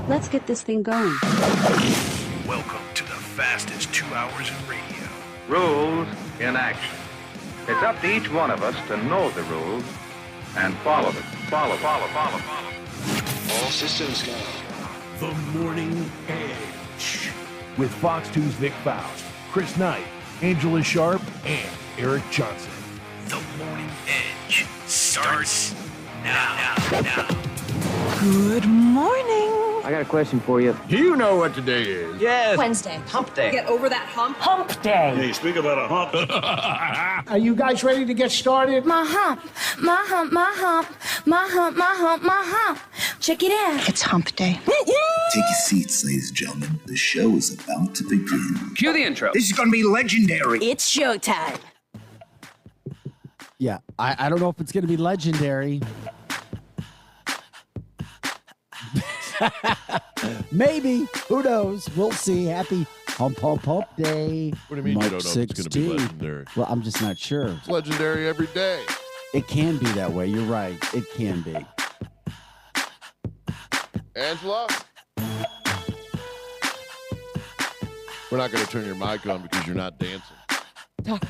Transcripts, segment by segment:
Let's get this thing going. Welcome to the fastest 2 hours in radio. Rules in action. It's up to each one of us to know the rules and follow them. Follow. All systems go. The Morning Edge. With Fox 2's Vic Faust, Chris Knight, Angela Sharp, and Eric Johnson. The Morning Edge starts now. Good morning. I got a question for you. You know what today is. Yes. Wednesday. Hump day. Get over that hump. Hump day. Hey, speak about a hump. Are you guys ready to get started? My hump, my hump, my hump, my hump, my hump, my hump. Check it out. It's hump day. Take your seats, ladies and gentlemen. The show is about to begin. Cue the intro. This is going to be legendary. It's showtime. Yeah, I don't know if it's going to be legendary. Maybe. Who knows? We'll see. Happy Hump Day. What do you mean you don't know if it's going to be legendary? Well, I'm just not sure. It's legendary every day. It can be that way. You're right. It can be. Angela? We're not going to turn your mic on because you're not dancing. Sorry.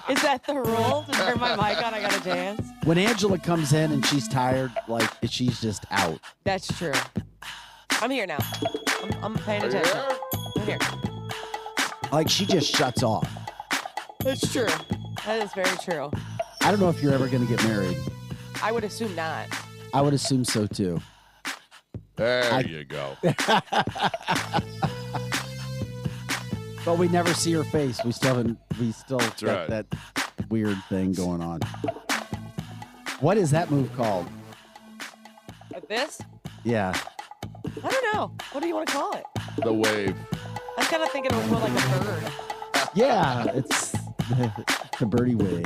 Is that the rule? To turn my mic on, I gotta dance? When Angela comes in and she's tired, like, she's just out. That's true. I'm here now. I'm paying attention. I'm here. Like, she just shuts off. That's true. That is very true. I don't know if you're ever going to get married. I would assume not. I would assume so, too. There you go. But we never see her face. We still got right. that weird thing going on. What is that move called? Like this? Yeah. I don't know. What do you want to call it? The wave. I was kind of thinking it was more like a bird. Yeah, it's the birdie wave.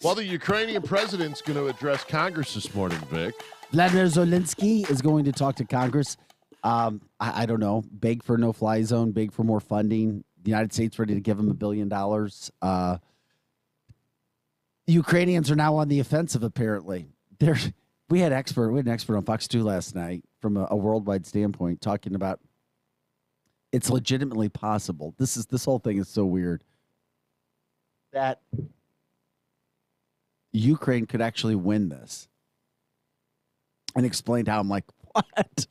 Well, the Ukrainian president's going to address Congress this morning, Vic. Vladimir Zelensky is going to talk to Congress. I don't know. Beg for a no-fly zone. Beg for more funding. The United States ready to give him $1 billion. Ukrainians are now on the offensive. Apparently, we had an expert on Fox 2 last night from a worldwide standpoint talking about it's legitimately possible. This whole thing is so weird that Ukraine could actually win this, and explained how. I'm like, what?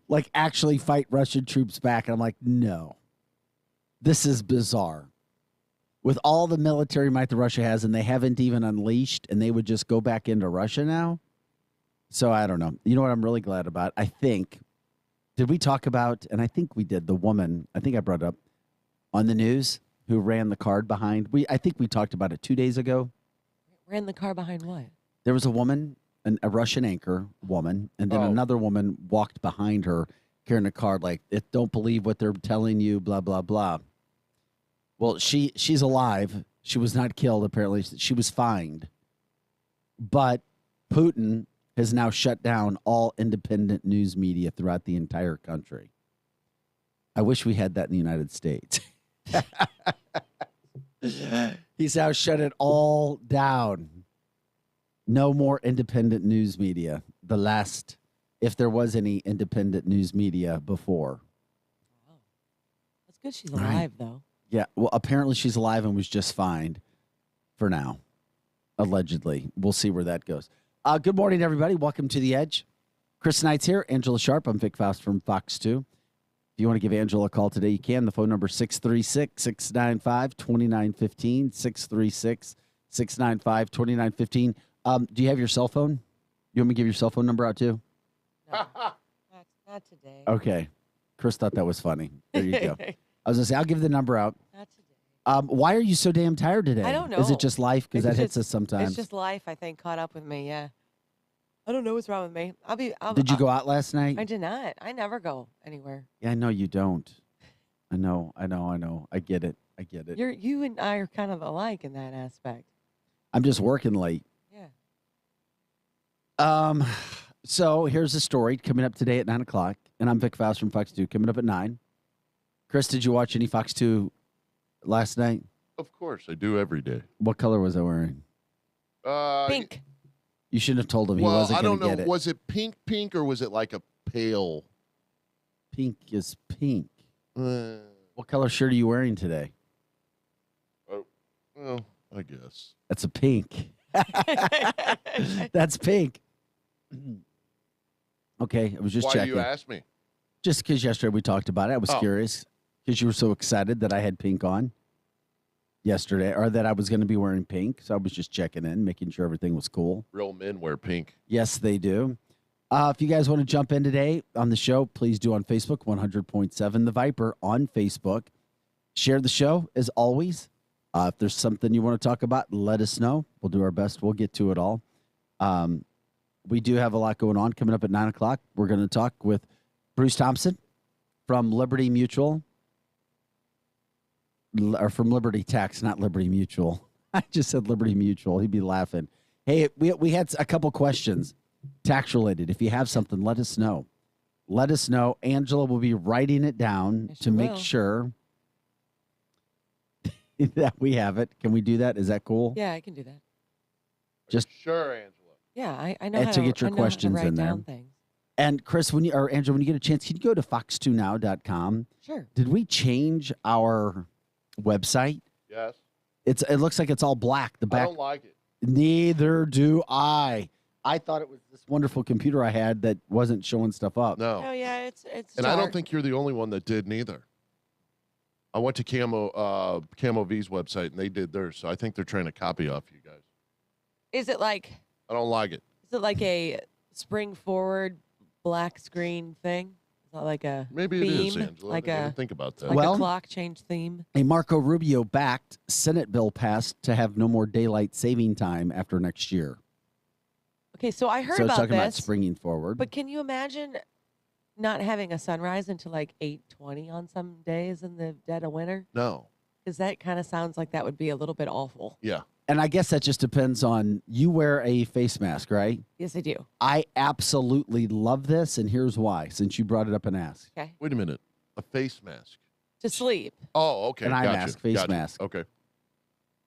Like, actually fight Russian troops back. And I'm like, no, this is bizarre. With all the military might that Russia has, and they haven't even unleashed, and they would just go back into Russia now. So I don't know. You know what I'm really glad about? I think, did we talk about, and I think we did, the woman, I think I brought it up on the news, who ran the car behind. I think we talked about it 2 days ago. Ran the car behind what? There was a woman, a Russian anchor woman, and then another woman walked behind her carrying a card like, don't believe what they're telling you, blah, blah, blah. Well, she's alive. She was not killed, apparently. She was fined. But Putin has now shut down all independent news media throughout the entire country. I wish we had that in the United States. He's now shut it all down. No more independent news media. The last, if there was any independent news media before. Wow. That's good she's alive, though. Yeah, well, apparently she's alive and was just fined for now, allegedly. We'll see where that goes. Good morning, everybody. Welcome to The Edge. Chris Knight's here. Angela Sharp. I'm Vic Faust from Fox 2. If you want to give Angela a call today, you can. The phone number is 636-695-2915, 636-695-2915. Do you have your cell phone? You want me to give your cell phone number out too? No, not today. Okay. Chris thought that was funny. There you go. I was going to say, I'll give the number out. Not today. Why are you so damn tired today? I don't know. Is it just life? Because that hits us sometimes. It's just life, I think, caught up with me, yeah. I don't know what's wrong with me. Did you go out last night? I did not. I never go anywhere. Yeah, I know you don't. I know. I get it. You and I are kind of alike in that aspect. I'm just working late. Yeah. So here's a story coming up today at 9 o'clock, and I'm Vic Faust from Fox 2, coming up at 9. Chris, did you watch any Fox 2 last night? Of course, I do every day. What color was I wearing? Pink. You shouldn't have told him he wasn't going to get it. Was it pink, or was it like a pale pink is pink. Uh, What color shirt are you wearing today? oh, well, I guess. That's a pink. That's pink. Okay, I was just Why checking. do you ask me? Just because yesterday we talked about it. I was Oh. curious because you were so excited that I had pink on yesterday, or that I was going to be wearing pink. So I was just checking in, making sure everything was cool. Real men wear pink. Yes, they do. If you guys want to jump in today on the show, please do on Facebook, 100.7 The Viper on Facebook. Share the show as always. If there's something you want to talk about, let us know. We'll do our best. We'll get to it all. We do have a lot going on coming up at 9 o'clock. We're going to talk with Bruce Thompson from Liberty Mutual, or from Liberty Tax, not Liberty Mutual. I just said Liberty Mutual. He'd be laughing. Hey, we had a couple questions, tax related. If you have something, let us know. Let us know. Angela will be writing it down Yes, to she make will. sure that we have it. Can we do that? Is that cool? Yeah, I can do that. Just- Sure, Angela. Yeah, I know And how to get your I know how to questions write in there. down things. And Chris, or Angela, when you get a chance, can you go to fox2now.com? Sure. Did we change our website? Yes. It looks like it's all black. The I back. don't like it. Neither do I. I thought it was this wonderful computer I had that wasn't showing stuff up. Oh No. yeah, it's And I don't dark. think you're the only one that did neither. I went to Camo V's website and they did theirs, so I think they're trying to copy off you guys. Is it like I don't like it. a spring forward black screen thing? Is that like a Maybe it is, theme? Angela. Like I didn't a think about that. like Well- a clock change theme? A Marco Rubio backed Senate bill passed to have no more daylight saving time after next year. Okay, so I heard So about talking about this. springing forward. But can you imagine not having a sunrise until like 8:20 on some days in the dead of winter? No. Because that kind of sounds like that would be a little bit awful. Yeah. And I guess that just depends on, you wear a face mask, right? Yes, I do. I absolutely love this, and here's why, since you brought it up and asked. Okay. Wait a minute. A face mask. To sleep. Oh, okay. An eye Gotcha. mask, face Gotcha. mask. Okay.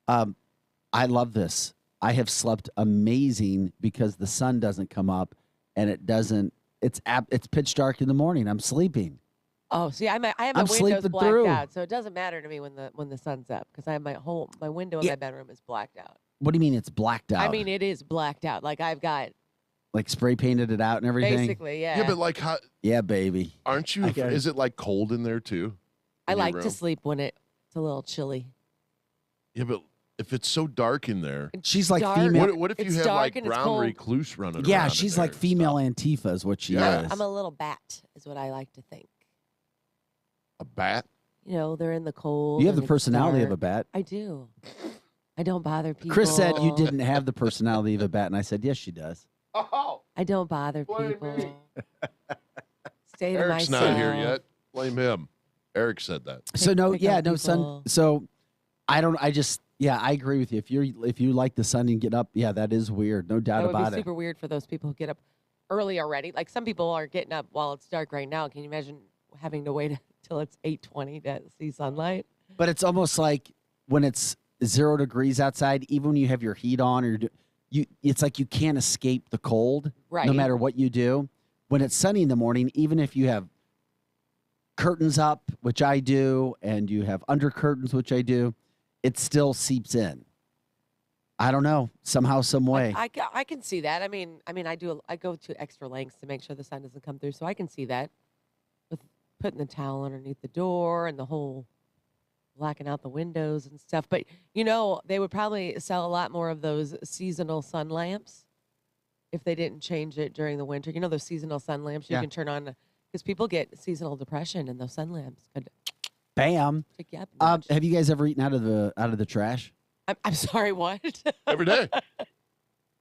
I love this. I have slept amazing because the sun doesn't come up, and it's pitch dark in the morning. I'm sleeping. Oh, see, I have my I'm windows sleeping blacked through. out, so it doesn't matter to me when the sun's up because I have my window in Yeah. my bedroom is blacked out. What do you mean it's blacked out? I mean, it is blacked out. Like I've got like spray painted it out and everything? basically, yeah. Yeah, but like, how, Yeah, baby. aren't you? I got it. Is it like cold in there too? I in your like to room? sleep when it's a little chilly. Yeah, but if it's so dark in there, She's like Dark. female. what if you It's have dark like and it's brown cold. recluse running around? Yeah, in she's there like and female stuff? Antifa is what she Yeah. is. I'm a little bat, is what I like to think. A bat? You know, they're in the cold. You have the and it's personality of a dark. bat. I do. I don't bother people. Chris said you didn't have the personality of a bat, and I said, yes, she does. Oh, I don't bother Blame people. me. Stay to Eric's myself. not here yet. Blame him. Eric said that. So no, pick yeah, on no sun. people. So I agree with you. If you like the sun and get up, yeah, that is weird. No doubt That would about be it. super weird for those people who get up early already. Like some people are getting up while it's dark right now. Can you imagine having to wait until it's 8:20 to see sunlight? But it's almost like when it's 0 degrees outside, even when you have your heat on, or it's like you can't escape the cold, Right. no matter what you do. When it's sunny in the morning, even if you have curtains up, which I do, and you have under curtains, which I do, it still seeps in. I don't know, somehow, some way. I can see that. I mean, I go to extra lengths to make sure the sun doesn't come through, so I can see that with putting the towel underneath the door and the whole blacking out the windows and stuff. But you know, they would probably sell a lot more of those seasonal sun lamps if they didn't change it during the winter. You know, those seasonal sun lamps you Yeah. can turn on because people get seasonal depression, and those sun lamps could Bam. take you up. a notch. Have you guys ever eaten out of the trash? I'm sorry, what? Every day.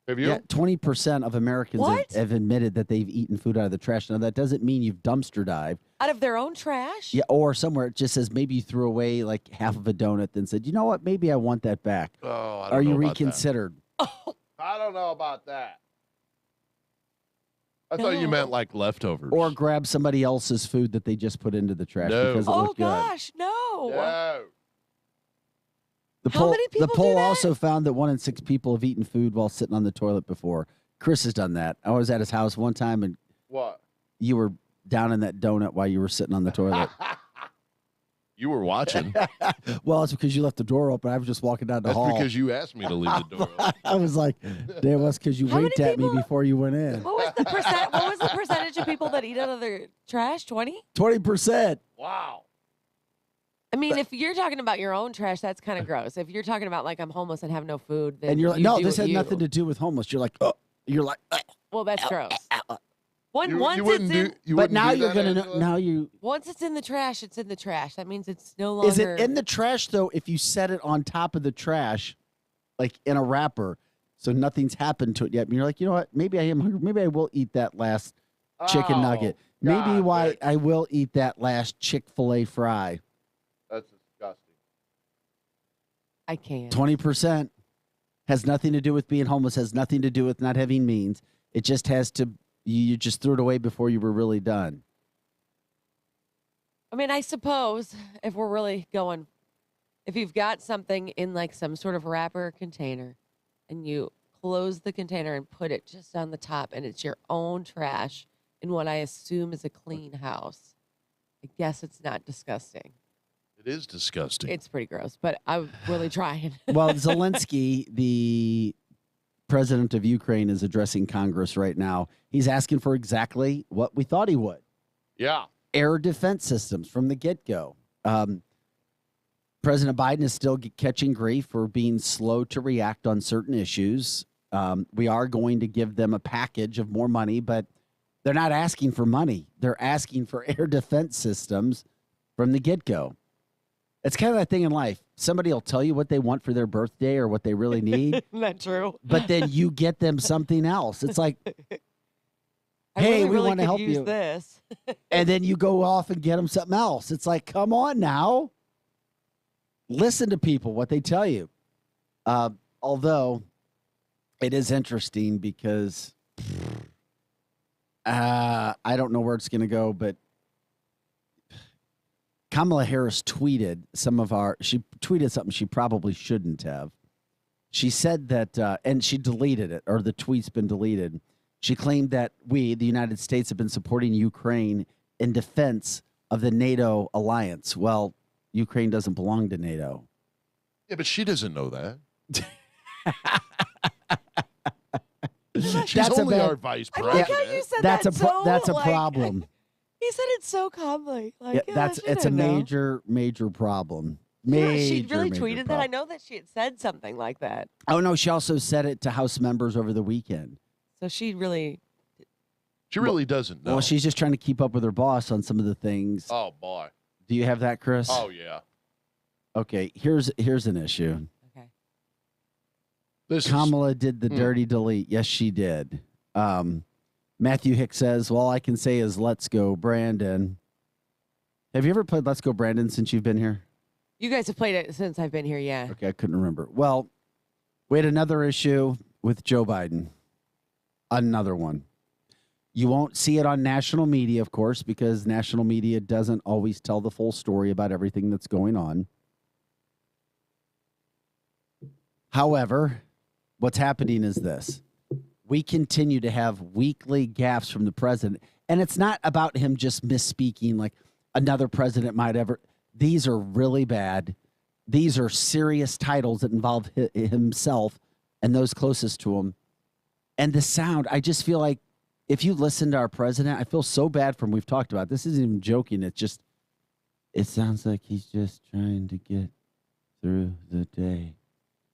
Have you? Yeah, 20% of Americans What? have admitted that they've eaten food out of the trash. Now, that doesn't mean you've dumpster dived. Out of their own trash? Yeah, or somewhere it just says maybe you threw away like half of a donut, then said, you know what, maybe I want that back. Oh, I don't Are know you about that. reconsidered? I don't know about that. I thought you No. meant like leftovers. Or grab somebody else's food that they just put into the trash No. because it Oh looked good. gosh, no. no. The How poll, many people the do poll that? also found that 1 in 6 people have eaten food while sitting on the toilet before. Chris has done that. I was at his house one time and What? you were down in that donut while you were sitting on the toilet. You were watching. Well, it's because you left the door open. I was just walking down the hall. That's because you asked me to leave the door open. I was like, it was because you How winked many at me people- before you went in. What was the percent? What was the percentage of people that eat out of their trash? 20? 20%. Wow. I mean, if you're talking about your own trash, that's kind of gross. If you're talking about like I'm homeless and have no food, then And you're like, you no, do this what had you. nothing to do with homeless. You're like, Well, that's gross. Once You it's wouldn't in, do. You but wouldn't now do you're that, gonna know. Angela? Now you once it's in the trash, it's in the trash. That means it's no longer. is it in the trash though? If you set it on top of the trash, like in a wrapper, so nothing's happened to it yet. And you're like, you know what? Maybe I am hungry. Maybe I will eat that last chicken nugget. Maybe God, why Nick. I will eat that last Chick-fil-A fry. That's disgusting. I can't. 20% has nothing to do with being homeless. Has nothing to do with not having means. It just has to. You just threw it away before you were really done. I mean, I suppose if we're really going, if you've got something in like some sort of wrapper or container, and you close the container and put it just on the top, and it's your own trash in what I assume is a clean house, I guess it's not disgusting. It is disgusting. It's pretty gross, but I'm really trying. Well, Zelensky, the president of Ukraine, is addressing Congress right now. He's asking for exactly what we thought he would. Yeah. Air defense systems from the get-go. President Biden is still catching grief for being slow to react on certain issues. We are going to give them a package of more money, but they're not asking for money. They're asking for air defense systems from the get-go. It's kind of that thing in life. Somebody will tell you what they want for their birthday or what they really need, Isn't that true? but then you get them something else. It's like, I hey, we really want to could help use you. this. And then you go off and get them something else. It's like, come on now. Listen to people, what they tell you. Although it is interesting because I don't know where it's going to go, but Kamala Harris tweeted she tweeted something she probably shouldn't have. She said that, and she deleted it, or the tweet's been deleted. She claimed that we, the United States, have been supporting Ukraine in defense of the NATO alliance. Well, Ukraine doesn't belong to NATO. Yeah, but she doesn't know that. She's That's a only bad- our vice I president. like how you said That's that so, that's a like, problem. He said it so calmly. Like, It's a major problem. She really major tweeted that. problem. I know that she had said something like that. Oh no, she also said it to House members over the weekend. So she really. She really doesn't know. Well, she's just trying to keep up with her boss on some of the things. Oh boy. Do you have that, Chris? Oh yeah. Okay, here's an issue. Okay. This Kamala did the dirty delete. Yes, she did. Matthew Hicks says, well, all I can say is let's go, Brandon. Have you ever played Let's Go, Brandon, since you've been here? You guys have played it since I've been here, yeah. Okay, I couldn't remember. Well, we had another issue with Joe Biden. Another one. You won't see it on national media, of course, because national media doesn't always tell the full story about everything that's going on. However, what's happening is this. We continue to have weekly gaffes from the president, and it's not about him just misspeaking like another president might ever. These are really bad. These are serious titles that involve himself and those closest to him. And the sound, I just feel like if you listen to our president, I feel so bad for him. We've talked about this. Isn't even joking. It sounds like he's just trying to get through the day.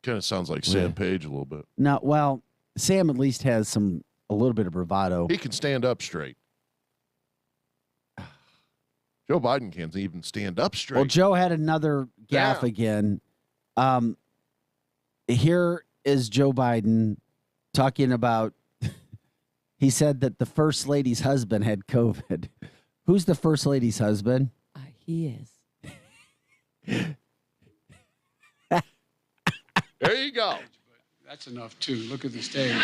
kind of sounds like Sam Page a little bit. No, well, Sam at least has a little bit of bravado. He can stand up straight. Joe Biden can't even stand up straight. Well, Joe had another gaffe again. Here is Joe Biden talking about, he said that the first lady's husband had COVID. Who's the first lady's husband? He is. There you go. That's enough, too. Look at the stage.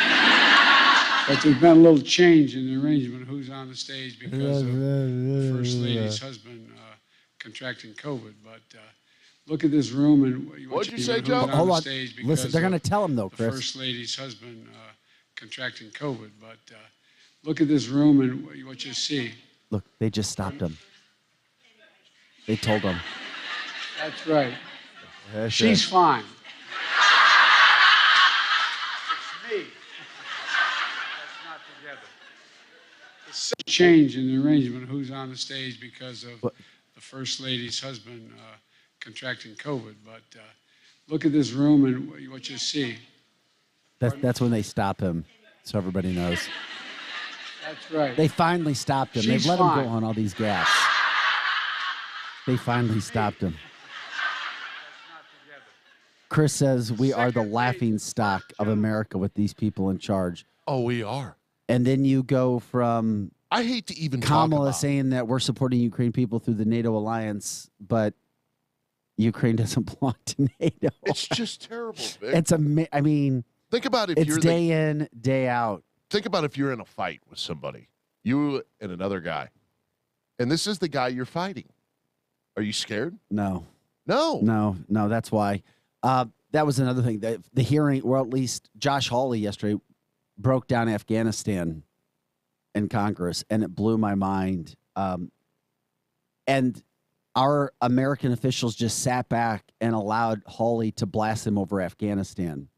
But there's been a little change in the arrangement of who's on the stage because of the First Lady's husband contracting COVID. But look at this room and what'd you say, who's Joe? on Hold the on. stage because Listen, they're going to tell him, though, the Chris. First Lady's husband contracting COVID. But look at this room and what you see. Look, they just stopped him. They told him. That's right. That's She's it. fine. It's me. That's not together. It's a change in the arrangement of who's on the stage because of the First Lady's husband contracting COVID. But look at this room and what you see. That's when they stop him, so everybody knows. That's right. They finally stopped him. She's They've let him fine. go on all these gas. They finally stopped him. Chris says we are the laughing stock of America with these people in charge. Oh, we are. And then you go from I hate to even talk Kamala about saying that we're supporting Ukraine people through the NATO alliance, but Ukraine doesn't belong to NATO. It's just terrible, Vic. It's I mean, think about if it's you're day in, day out. Think about if you're in a fight with somebody, you and another guy, and this is the guy you're fighting. Are you scared? No. No. That's why. That was another thing. The hearing, or at least Josh Hawley yesterday, broke down Afghanistan in Congress, and it blew my mind. And our American officials just sat back and allowed Hawley to blast him over Afghanistan.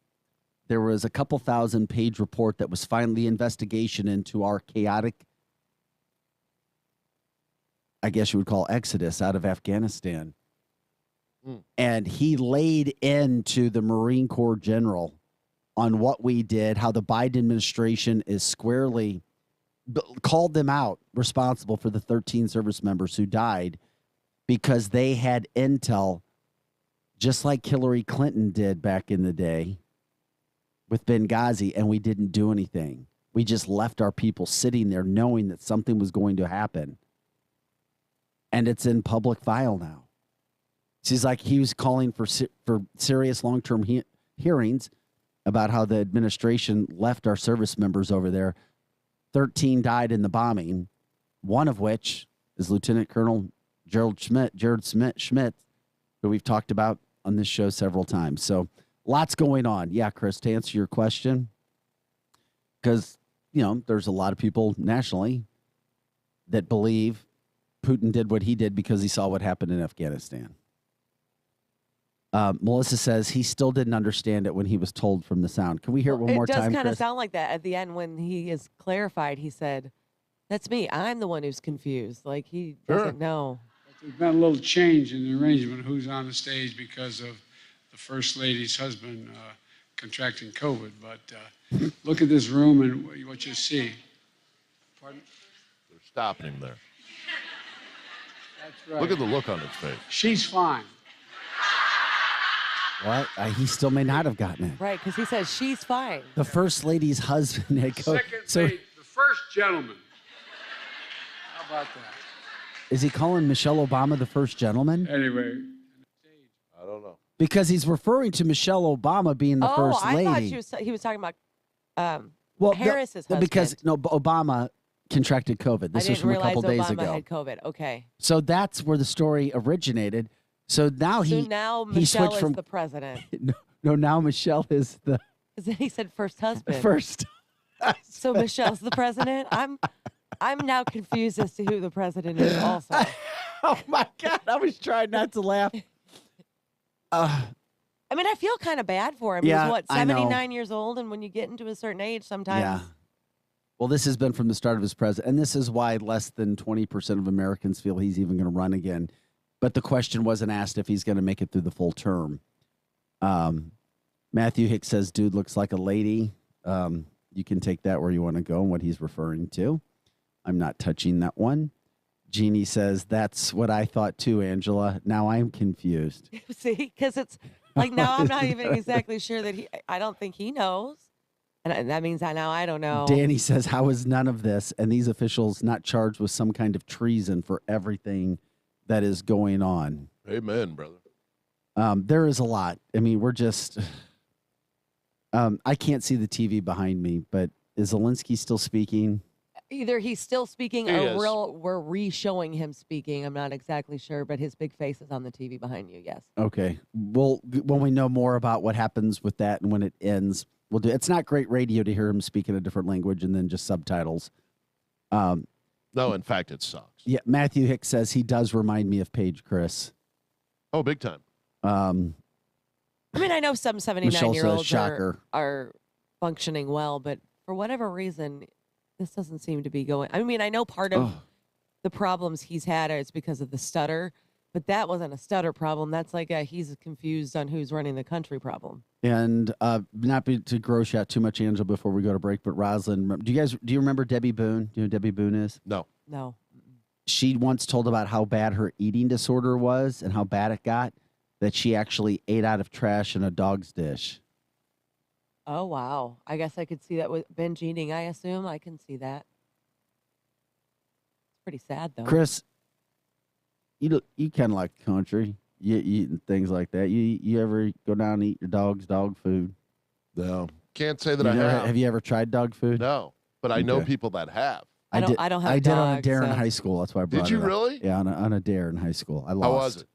There was a couple 1,000-page report that was finally investigation into our chaotic, I guess you would call, exodus out of Afghanistan. And he laid into the Marine Corps general on what we did, how the Biden administration is squarely called them out responsible for the 13 service members who died because they had intel, just like Hillary Clinton did back in the day with Benghazi, and we didn't do anything. We just left our people sitting there knowing that something was going to happen. And it's in public file now. She's like, he was calling for serious long-term hearings about how the administration left our service members over there. 13 died in the bombing, one of which is Lieutenant Colonel Jared Schmidt, who we've talked about on this show several times. So lots going on. Yeah, Chris, to answer your question, because, there's a lot of people nationally that believe Putin did what he did because he saw what happened in Afghanistan. Melissa says he still didn't understand it when he was told from the sound. Can we hear it one more time, It does kind of Chris? sound like that at the end when he is clarified. He said, "That's me. I'm the one who's confused." Like he doesn't know. There's been a little change in the arrangement of who's on the stage because of the First Lady's husband contracting COVID. But look at this room and what you see. Pardon? They're stopping him there. That's right. Look at the look on his face. She's fine. What? He still may not have gotten it. Right, because he says she's fine. The First Lady's husband had COVID. Second lady, the first gentleman. How about that? Is he calling Michelle Obama the first gentleman? Anyway. I don't know. Because he's referring to Michelle Obama being the first lady. I thought he was talking about Harris's husband. Because Obama contracted COVID. This was from a couple days Obama ago. had COVID. Okay. So that's where the story originated. So now now he Michelle switched is from the president. No, now Michelle is the Because then he said first husband. first. So Michelle's the president. I'm now confused as to who the president is. Also, Oh my God! I was trying not to laugh. I mean, I feel kind of bad for him. Yeah, He's what, I know. 79 years old, and when you get into a certain age, sometimes. Yeah. Well, this has been from the start of his presidency, and this is why less than 20% of Americans feel he's even going to run again. But the question wasn't asked if he's going to make it through the full term. Matthew Hicks says, dude looks like a lady. You can take that where you want to go and what he's referring to. I'm not touching that one. Jeannie says, that's what I thought too, Angela. Now I'm confused. See, because it's like now I'm not even exactly sure that I don't think he knows. And that means now I don't know. Danny says, how is none of this and these officials not charged with some kind of treason for everything that is going on? Amen, brother. There is a lot. I mean, we're just, I can't see the TV behind me, but is Zelensky still speaking? Either he's still speaking He is. or we're re-showing him speaking. I'm not exactly sure, but his big face is on the TV behind you, yes. Okay. Well, when we know more about what happens with that and when it ends, we'll do. It's not great radio to hear him speak in a different language and then just subtitles. No, in fact, it sucks. Yeah, Matthew Hicks says he does remind me of Paige Chris. Oh, big time. I mean, I know some Michelle says, 79-year-olds shocker. are functioning well, but for whatever reason, this doesn't seem to be going. I mean, I know part of the problems he's had is because of the stutter, but that wasn't a stutter problem. That's like he's confused on who's running the country problem. And to gross you out too much, Angela, before we go to break, but Rosalind, do you remember Debbie Boone? Do you know who Debbie Boone is? No. No. She once told about how bad her eating disorder was and how bad it got, that she actually ate out of trash in a dog's dish. Oh, wow. I guess I could see that with binge eating, I assume. I can see that. It's pretty sad, though. Chris, you kind of like country. You eating things like that. You ever go down and eat your dog's dog food? No. Can't say that I have. Have you ever tried dog food? No, but I know Okay. people that have. I don't have I did on a dogs, dare in so- high school. That's why I brought Did you it up. really? Yeah, on a dare in high school. I lost. How was it? It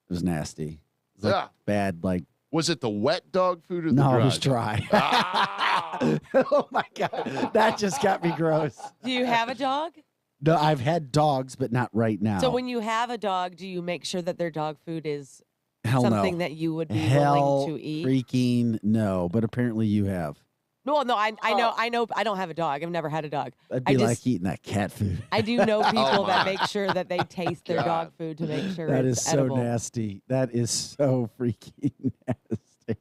was nasty. It was like Yeah. bad, like Was it the wet dog food or the no, dry? it was dry. Ah! Oh my god, that just got me gross. Do you have a dog? No, I've had dogs, but not right now. So when you have a dog, do you make sure that their dog food is Hell something no. that you would be Hell willing to eat? freaking no, but apparently you have. No, I know. I don't have a dog. I've never had a dog. That'd I be just- like eating that cat food. I do know people Oh, that my. make sure that they taste their dog food to make sure That it's is so edible. nasty. That is so freaking nasty.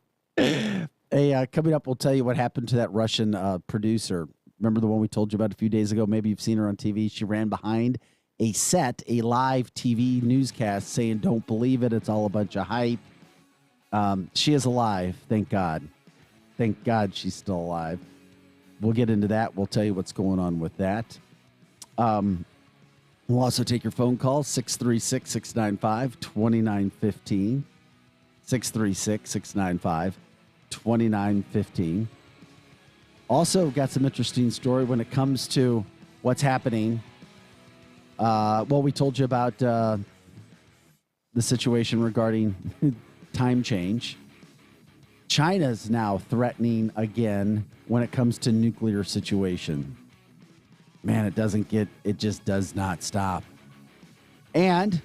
Hey, coming up, we'll tell you what happened to that Russian producer. Remember the one we told you about a few days ago? Maybe you've seen her on TV. She ran behind a live TV newscast saying, don't believe it. It's all a bunch of hype. She is alive. Thank God. Thank God she's still alive. We'll get into that. We'll tell you what's going on with that. We'll also take your phone calls, 636-695-2915. 636-695-2915. Also got some interesting story when it comes to what's happening. We told you about the situation regarding time change. China's now threatening again when it comes to nuclear situation. Man, it just does not stop. And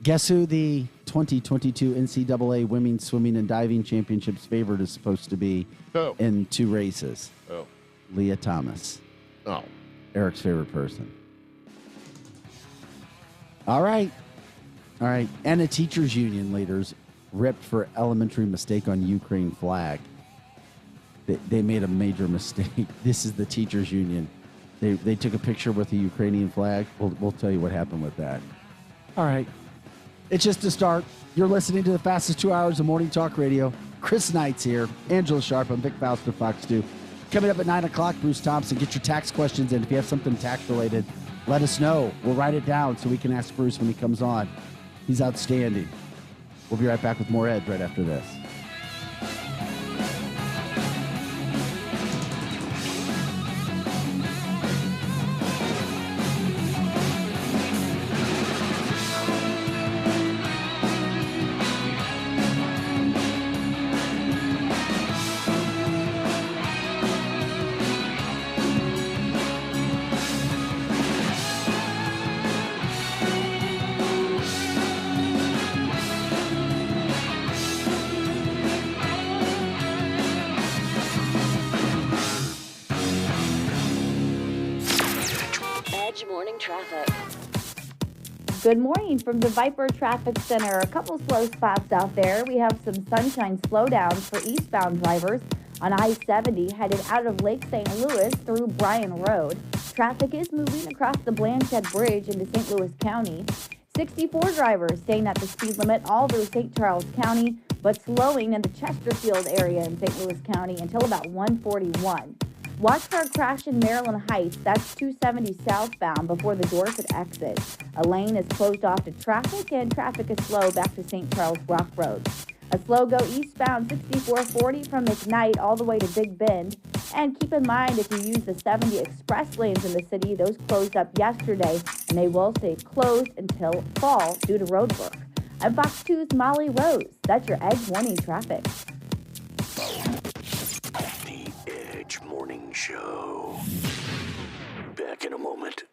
guess who the 2022 NCAA Women's Swimming and Diving Championships favorite is supposed to be Oh. in 2 races? Oh. Leah Thomas, Oh. Eric's favorite person. All right. And a teachers union leaders ripped for elementary mistake on Ukraine flag. They made a major mistake. This is the teachers union. They took a picture with the Ukrainian flag. We'll tell you what happened with that. All right. It's just a start. You're listening to the fastest 2 hours of morning talk radio. Chris Knight's here. Angela Sharp. I'm Vic Faust of Fox 2. Coming up at 9 o'clock, Bruce Thompson. Get your tax questions in. If you have something tax related, let us know. We'll write it down so we can ask Bruce when he comes on. He's outstanding. We'll be right back with more Ed right after this. Edge morning traffic. Good morning from the Viper Traffic Center. A couple slow spots out there. We have some sunshine slowdowns for eastbound drivers on I-70 headed out of Lake St. Louis through Bryan Road. Traffic is moving across the Blanchette Bridge into St. Louis County. 64 drivers staying at the speed limit all through St. Charles County, but slowing in the Chesterfield area in St. Louis County until about 141. Watch for a crash in Maryland Heights. That's 270 southbound before the Dorset exit. A lane is closed off to traffic, and traffic is slow back to St. Charles Rock Road. A slow go eastbound 6440 from McKnight all the way to Big Bend. And keep in mind, if you use the 70 express lanes in the city, those closed up yesterday, and they will stay closed until fall due to road work. I'm Fox 2's Molly Rose. That's your Edge morning traffic. The Edge Morning Show. Back in a moment.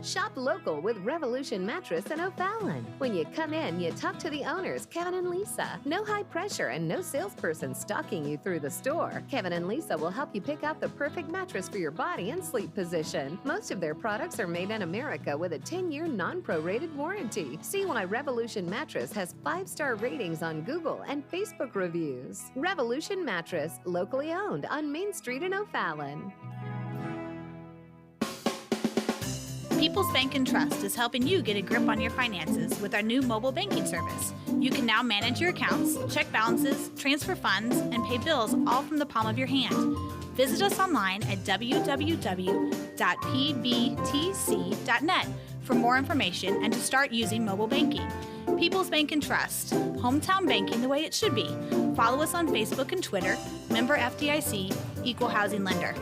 Shop local with Revolution Mattress in O'Fallon. When you come in, you talk to the owners, Kevin and Lisa. No high pressure and no salesperson stalking you through the store. Kevin and Lisa will help you pick out the perfect mattress for your body and sleep position. Most of their products are made in America with a 10-year non-prorated warranty. See why Revolution Mattress has 5-star ratings on Google and Facebook reviews. Revolution Mattress, locally owned on Main Street in O'Fallon. People's Bank and Trust is helping you get a grip on your finances with our new mobile banking service. You can now manage your accounts, check balances, transfer funds, and pay bills all from the palm of your hand. Visit us online at www.pbtc.net for more information and to start using mobile banking. People's Bank and Trust, hometown banking the way it should be. Follow us on Facebook and Twitter, member FDIC, equal housing lender.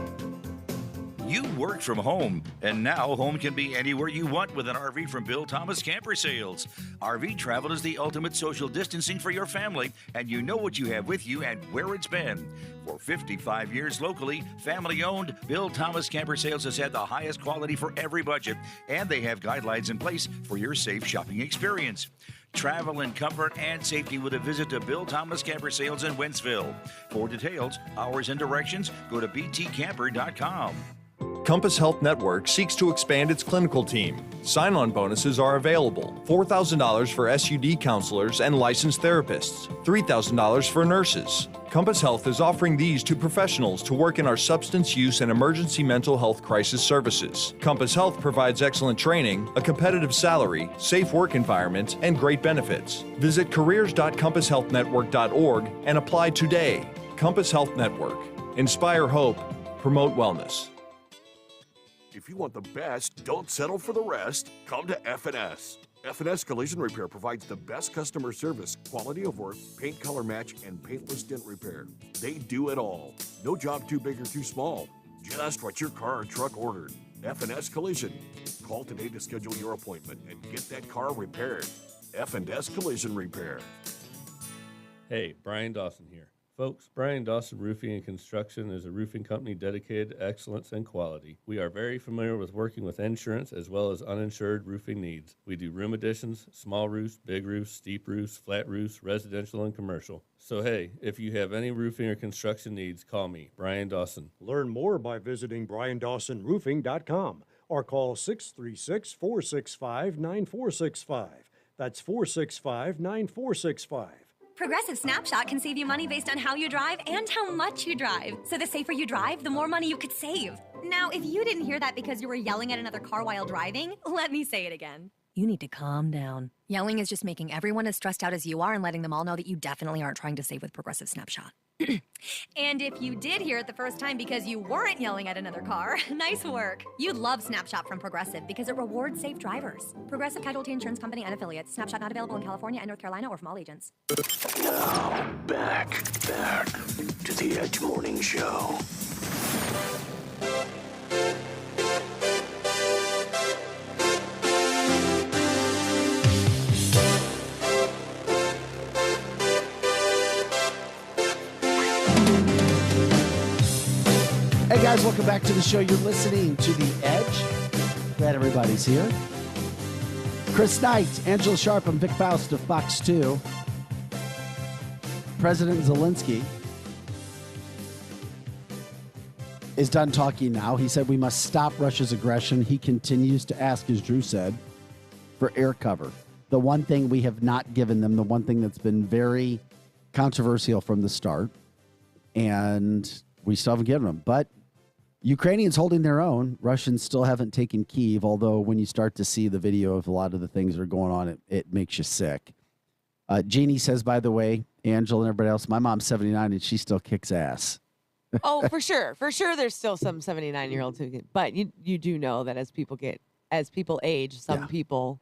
You work from home, and now home can be anywhere you want with an RV from Bill Thomas Camper Sales. RV travel is the ultimate social distancing for your family, and you know what you have with you and where it's been. For 55 years locally, family-owned, Bill Thomas Camper Sales has had the highest quality for every budget, and they have guidelines in place for your safe shopping experience. Travel in comfort and safety with a visit to Bill Thomas Camper Sales in Wentzville. For details, hours, and directions, go to btcamper.com. Compass Health Network seeks to expand its clinical team. Sign-on bonuses are available. $4,000 for SUD counselors and licensed therapists. $3,000 for nurses. Compass Health is offering these to professionals to work in our substance use and emergency mental health crisis services. Compass Health provides excellent training, a competitive salary, safe work environment, and great benefits. Visit careers.compasshealthnetwork.org and apply today. Compass Health Network. Inspire hope. Promote wellness. If you want the best, don't settle for the rest. Come to F&S. F&S Collision Repair provides the best customer service, quality of work, paint color match, and paintless dent repair. They do it all. No job too big or too small. Just what your car or truck ordered. F&S Collision. Call today to schedule your appointment and get that car repaired. F&S Collision Repair. Hey, Brian Dawson here. Folks, Brian Dawson Roofing and Construction is a roofing company dedicated to excellence and quality. We are very familiar with working with insurance as well as uninsured roofing needs. We do room additions, small roofs, big roofs, steep roofs, flat roofs, residential and commercial. So hey, if you have any roofing or construction needs, call me, Brian Dawson. Learn more by visiting BrianDawsonRoofing.com or call 636-465-9465. That's 465-9465. Progressive Snapshot can save you money based on how you drive and how much you drive. So the safer you drive, the more money you could save. Now, if you didn't hear that because you were yelling at another car while driving, let me say it again. You need to calm down. Yelling is just making everyone as stressed out as you are and letting them all know that you definitely aren't trying to save with Progressive Snapshot. And if you did hear it the first time because you weren't yelling at another car, nice work. You'd love Snapshot from Progressive because it rewards safe drivers. Progressive Casualty Insurance Company and affiliates. Snapshot not available in California and North Carolina or from all agents. Now, back to the Edge Morning Show. Hey guys, welcome back to the show. You're listening to The Edge. Glad everybody's here. Chris Knight, Angela Sharp, and Vic Faust of Fox 2. President Zelensky is done talking now. He said we must stop Russia's aggression. He continues to ask, as Drew said, for air cover. The one thing we have not given them, the one thing that's been very controversial from the start, and we still haven't given them. But Ukrainians holding their own. Russians still haven't taken Kyiv, although when you start to see the video of a lot of the things that are going on, it makes you sick. Jeannie says, by the way, Angela and everybody else, my mom's 79 and she still kicks ass. Oh, for sure. For sure there's still some 79-year-olds who can, but you do know that as people age, some people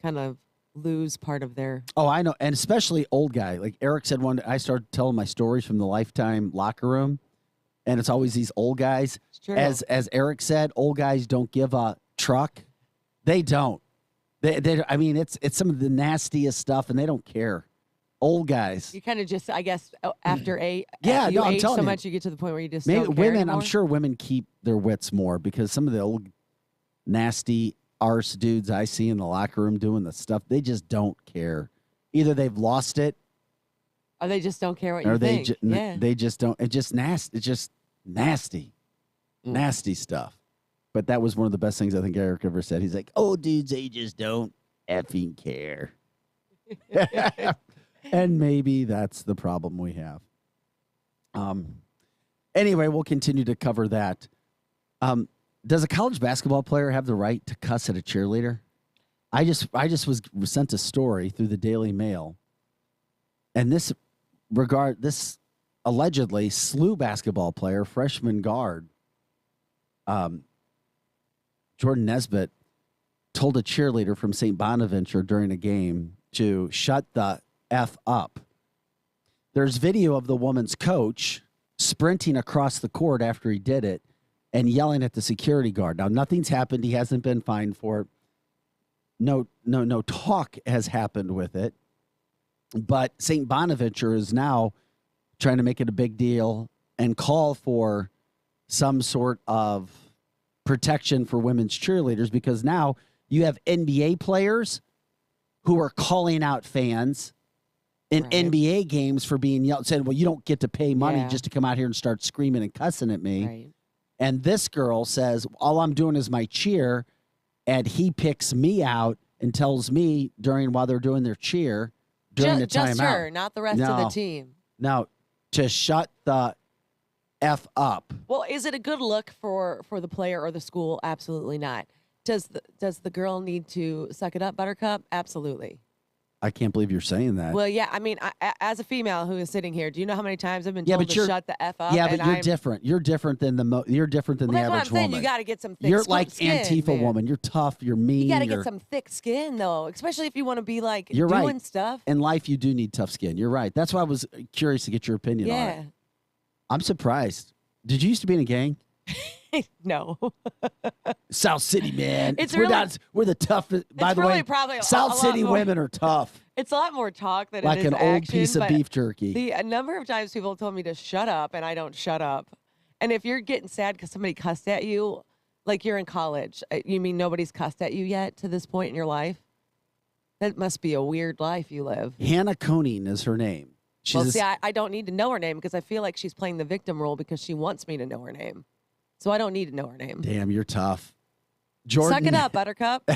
kind of lose part of their... Oh, I know. And especially old guy. Like Eric said I started telling my stories from the Lifetime locker room. And it's always these old guys. As Eric said, old guys don't give a truck. They don't. They I mean, it's some of the nastiest stuff, and they don't care. Old guys. You kind of just, I guess, after age I'm telling so you. much, you get to the point where you just Maybe don't care women. anymore. I'm sure women keep their wits more because some of the old nasty arse dudes I see in the locker room doing the stuff, they just don't care. Either they've lost it, or they just don't care what or you they think. they just don't. It's just nasty. It's just nasty, nasty stuff. But that was one of the best things I think Eric ever said. He's like, "Oh, dudes, they just don't effing care." And maybe that's the problem we have. Anyway, we'll continue to cover that. Does a college basketball player have the right to cuss at a cheerleader? I just was sent a story through the Daily Mail, and this allegedly SLU basketball player, freshman guard, Jordan Nesbitt, told a cheerleader from St. Bonaventure during a game to shut the F up. There's video of the woman's coach sprinting across the court after he did it and yelling at the security guard. Now, nothing's happened. He hasn't been fined for it. No talk has happened with it. But St. Bonaventure is now trying to make it a big deal and call for some sort of protection for women's cheerleaders, because now you have NBA players who are calling out fans in NBA games for being yelled, saying, well, you don't get to pay money just to come out here and start screaming and cussing at me. Right. And this girl says, all I'm doing is my cheer. And he picks me out and tells me while they're doing their cheer during the timeout. Just her, not the rest of the team. No, to shut the F up. Well, is it a good look for the player or the school? Absolutely not. Does the girl need to suck it up, Buttercup? Absolutely. I can't believe you're saying that. Well, yeah. I mean, as a female who is sitting here, do you know how many times I've been told to shut the F up? Yeah, but you're different. You're different than you're different than the average woman. That's what I'm saying. You got to get some thick You're like skin, Antifa man. woman. You're tough. You're mean. You got to get some thick skin, though, especially if you want to be like you're doing right. stuff. In life, you do need tough skin. You're right. That's why I was curious to get your opinion on it. I'm surprised. Did you used to be in a gang? No. South City, man. It's we're really, we're the toughest. By the really way, probably South City women are tough. It's a lot more talk than like it is an old action, piece of but beef jerky. The number of times people told me to shut up, and I don't shut up. And if you're getting sad because somebody cussed at you, like you're in college, you mean nobody's cussed at you yet to this point in your life? That must be a weird life you live. Hannah Koenig is her name. I don't need to know her name because I feel like she's playing the victim role because she wants me to know her name. So I don't need to know her name. Damn, you're tough. Jordan. Suck it up, Buttercup.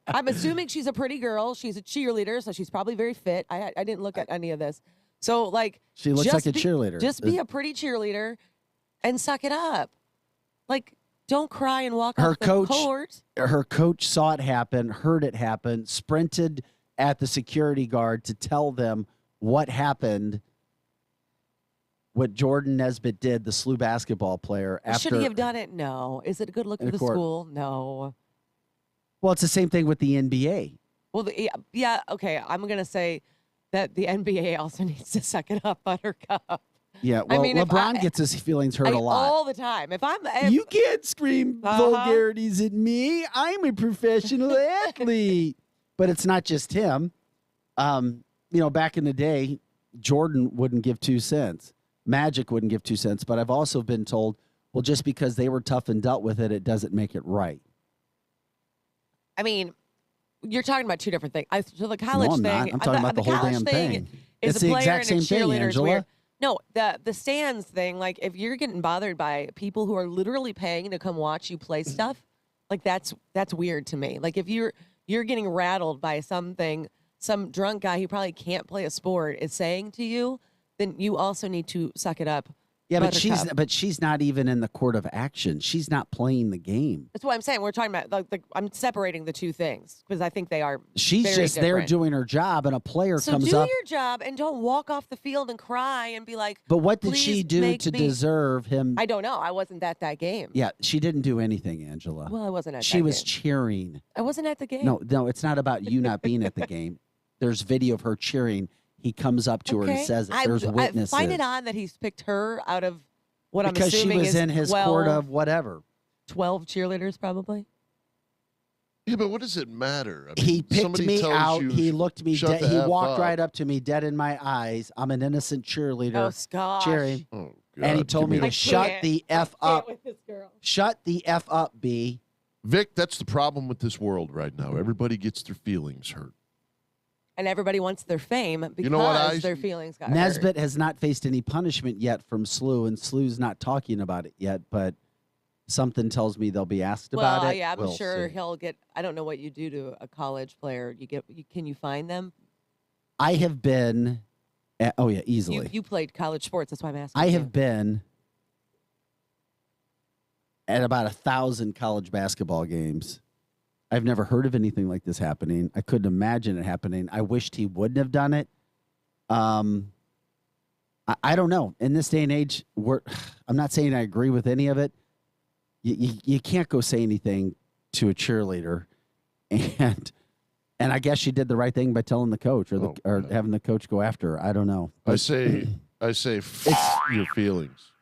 I'm assuming she's a pretty girl. She's a cheerleader, so she's probably very fit. I didn't look at any of this. So, like, she looks like a cheerleader. Just be a pretty cheerleader and suck it up. Like, don't cry and walk off the court. Her coach saw it happen, heard it happen, sprinted at the security guard to tell them what happened. What Jordan Nesbitt did, the SLU basketball player. Should he have done it? No. Is it a good look for the school? No. Well, it's the same thing with the NBA. Well, yeah, okay. I'm going to say that the NBA also needs to suck it up, Buttercup. Yeah, well, LeBron gets his feelings hurt a lot. All the time. You can't scream vulgarities at me. I'm a professional athlete. But it's not just him. Back in the day, Jordan wouldn't give 2 cents. Magic wouldn't give 2 cents. But I've also been told, well, just because they were tough and dealt with it, it doesn't make it right. I mean, you're talking about two different things. So the college thing. Not. I'm talking about the whole damn thing. It's the exact same thing, Angela. No, the stands thing, like if you're getting bothered by people who are literally paying to come watch you play stuff, like that's weird to me. Like if you're getting rattled by something some drunk guy who probably can't play a sport is saying to you, then you also need to suck it up. Yeah, but she's not even in the court of action. She's not playing the game. That's what I'm saying. We're talking about I'm separating the two things because I think they are. She's very just there different. doing her job, and a player So comes do up. your job and don't walk off the field and cry and be like. But what did she "Please do make to me-" deserve him? I don't know. I wasn't at that game. Yeah, she didn't do anything, Angela. Well, I wasn't at. She that was game. cheering. I wasn't at the game. No, it's not about you not being at the game. There's video of her cheering. He comes up to her and says, "There's witnesses." I find it odd that he's picked her out of what I'm because assuming she was is in his 12, court of whatever. 12 cheerleaders, probably. Yeah, but what does it matter? I mean, He picked somebody me tells out. you, He looked me "Shut dead. the He F walked up." right up to me, dead in my eyes. I'm an innocent cheerleader. Oh, gosh. Cheering. Oh, God. And he told me Give to shut a- the F up. with this girl. Shut the F up, B. Vic, that's the problem with this world right now. Everybody gets their feelings hurt. And everybody wants their fame because You know what their feelings got hurt. Nesbitt has not faced any punishment yet from SLU, and SLU's not talking about it yet, but something tells me they'll be asked about it. Yeah, I'm We'll sure see. he'll get. I don't know what you do to a college player. Can you find them? I have been, easily. You played college sports. That's why I'm asking. I have been at about 1,000 college basketball games. I've never heard of anything like this happening. I couldn't imagine it happening. I wished he wouldn't have done it. I don't know. In this day and age, I'm not saying I agree with any of it. You can't go say anything to a cheerleader, and I guess she did the right thing by telling the coach or having the coach go after her. I don't know. I say, your feelings.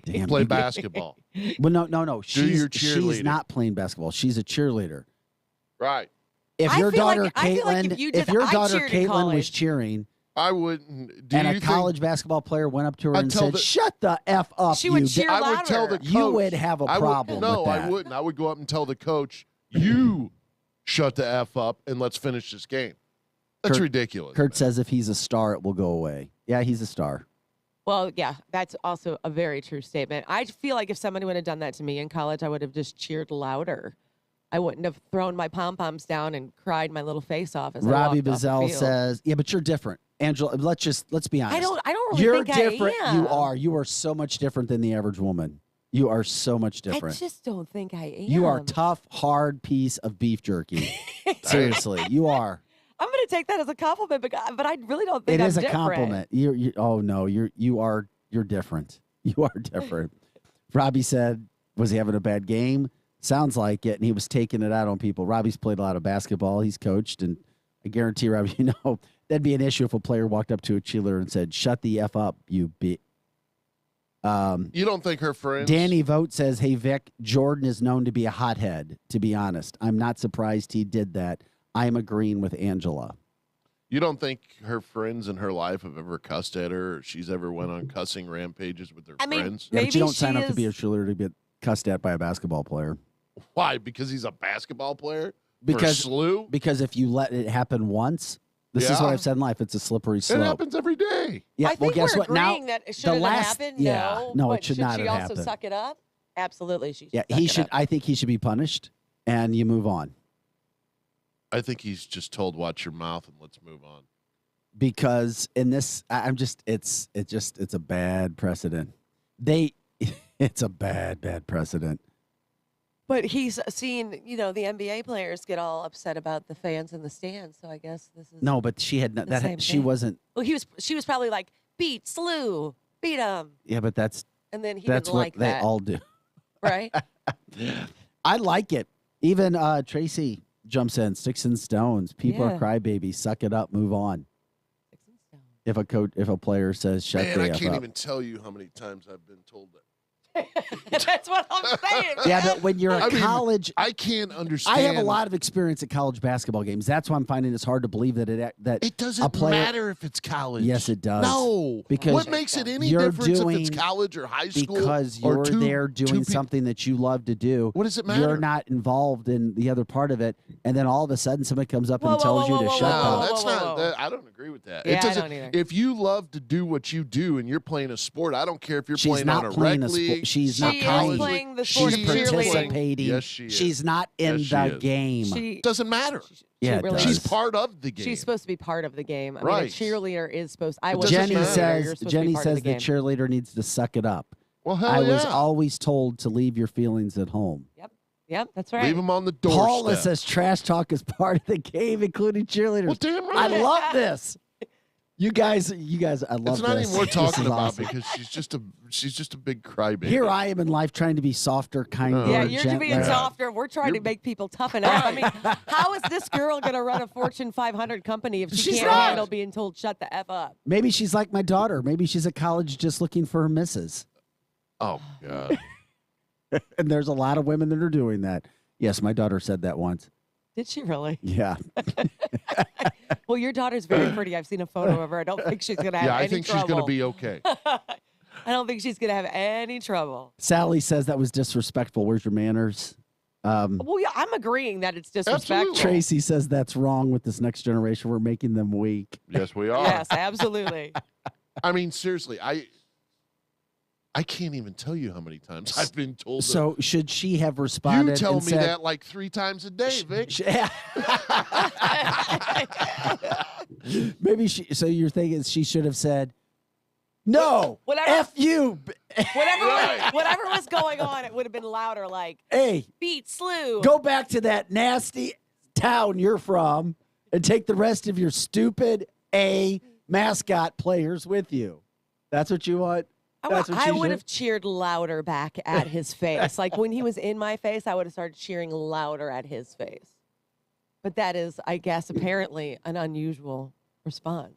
Damn, Play basketball. Well, no. Your She's cheerleading. not playing basketball. She's a cheerleader. Right. If I your feel like- daughter I feel like Caitlin, if you if did- your I daughter cheered in Caitlin was college. cheering, I wouldn't. and a college basketball player went up to her I'd and tell said, the- "Shut the f up!" She would you cheer di-" I would tell the coach. You would have a I would- problem No, with that. I wouldn't. I would go up and tell the coach, "You shut the f up and let's finish this game." That's ridiculous. Kurt says if he's a star, it will go away. Yeah, he's a star. Well, yeah, that's also a very true statement. I feel like if somebody would have done that to me in college, I would have just cheered louder. I wouldn't have thrown my pom-poms down and cried my little face off as Robbie I walked off the Bazell field. says, "Yeah, but you're different, Angela. Let's be honest. I don't really You're think different. I am. You are. You are so much different than the average woman. You are so much different. I just don't think I am. You are a tough, hard piece of beef jerky. Seriously, you are. I'm going to take that as a compliment, but I really don't think It I'm is a different. compliment. You're different. You are different. Robbie said, was he having a bad game? Sounds like it, and he was taking it out on people. Robbie's played a lot of basketball. He's coached, and I guarantee, Robbie, that'd be an issue if a player walked up to a cheerleader and said, "Shut the F up, you bitch." You don't think her friends? Danny Vogt says, "Hey, Vic, Jordan is known to be a hothead, to be honest. I'm not surprised he did that. I'm agreeing with Angela." You don't think her friends in her life have ever cussed at her, or she's ever went on cussing rampages with her friends? Yeah, but you don't sign up to be a cheerleader to get cussed at by a basketball player. Why? Because he's a basketball player? Because For SLU? Because if you let it happen once, this is what Yeah. I've said in life. It's a slippery It slope. happens every day. Yeah, I think well, guess we're what? Now, agreeing that it shouldn't have happened. no, but it should not she have also happened. suck it up? Absolutely, she should. Yeah, suck he it should. up. I think he should be punished, and you move on I think he's just told, watch your mouth and let's move on. because in this, it's a bad precedent. It's a bad precedent. But he's seen, the NBA players get all upset about the fans in the stands. So I guess this is No, but she had not, the same that. She thing. wasn't. Well, she was probably like, beat SLU, beat him, Yeah, but that's and then he that's didn't what like they that, all do. right? I like it. Even Tracy jumps in, sticks and stones. People Yeah. are crybabies. Suck it up. Move on. If a player says shut Man, the I F can't up. even tell you how many times I've been told that. That's what I'm saying. Yeah, man. but when you're a I mean, college, I can't understand. I have a lot of experience at college basketball games. That's why I'm finding it's hard to believe that It doesn't a player, matter if it's college. Yes, it does. No, because what makes it any you're difference doing, if it's college or high school? Because or you're two- there two doing people- something that you love to do. What does it You're matter? not involved in the other part of it, and then all of a sudden somebody comes up and tells you to shut No, up. that's not. I don't agree with that. Yeah, it I doesn't. don't either. If you love to do what you do and you're playing a sport, I don't care if you're She's playing not on a playing rec a sport. league. She's not She is playing. playing the sport She's of cheerleading. participating. Yes, she is. She's not in Yes, she the is. game. She Doesn't matter. Yeah, it really does. She's part of the game. She's supposed to be part of the game. I mean, Right. a cheerleader is supposed. I It was doesn't Jenny matter. says You're supposed to be Jenny part of says the game. cheerleader needs to suck it up. Well, hell I yeah. was always told to leave your feelings at home. Yep, that's right. Leave them on the doorstep. Paula says trash talk is part of the game, including cheerleaders. Well, damn right. I love this. You guys, I love It's not this. even worth This talking is about awesome. because she's just a big crybaby. Here I am in life trying to be softer, kinder, Yeah, you're being gentler. softer. We're trying to make people toughen up. I mean, how is this girl going to run a Fortune 500 company if she She's can't not. handle being told shut the F up? Maybe she's like my daughter. Maybe she's at college just looking for her missus. Oh God. And there's a lot of women that are doing that. Yes, my daughter said that once. Did she really? Yeah. Well, your daughter's very pretty. I've seen a photo of her. I don't think she's going to have Yeah, I any think trouble. she's going to be okay. I don't think she's going to have any trouble. Sally says that was disrespectful. Where's your manners? Well, yeah, I'm agreeing that it's disrespectful. Tracy says that's wrong with this next generation. We're making them weak. Yes, we are. Yes, absolutely. I mean, seriously, I can't even tell you how many times I've been told. So should she have responded? You tell and me said, that like 3 times a day, Vic. Maybe she. So you're thinking she should have said, "No, Whatever. F you." Whatever was going on, it would have been louder. Like, Hey, beat, slew. go back to that nasty town you're from and take the rest of your stupid mascot players with you. That's what you want. That's what I you would should- have cheered louder back at his face. Like when he was in my face, I would have started cheering louder at his face. But that is, I guess, apparently an unusual response.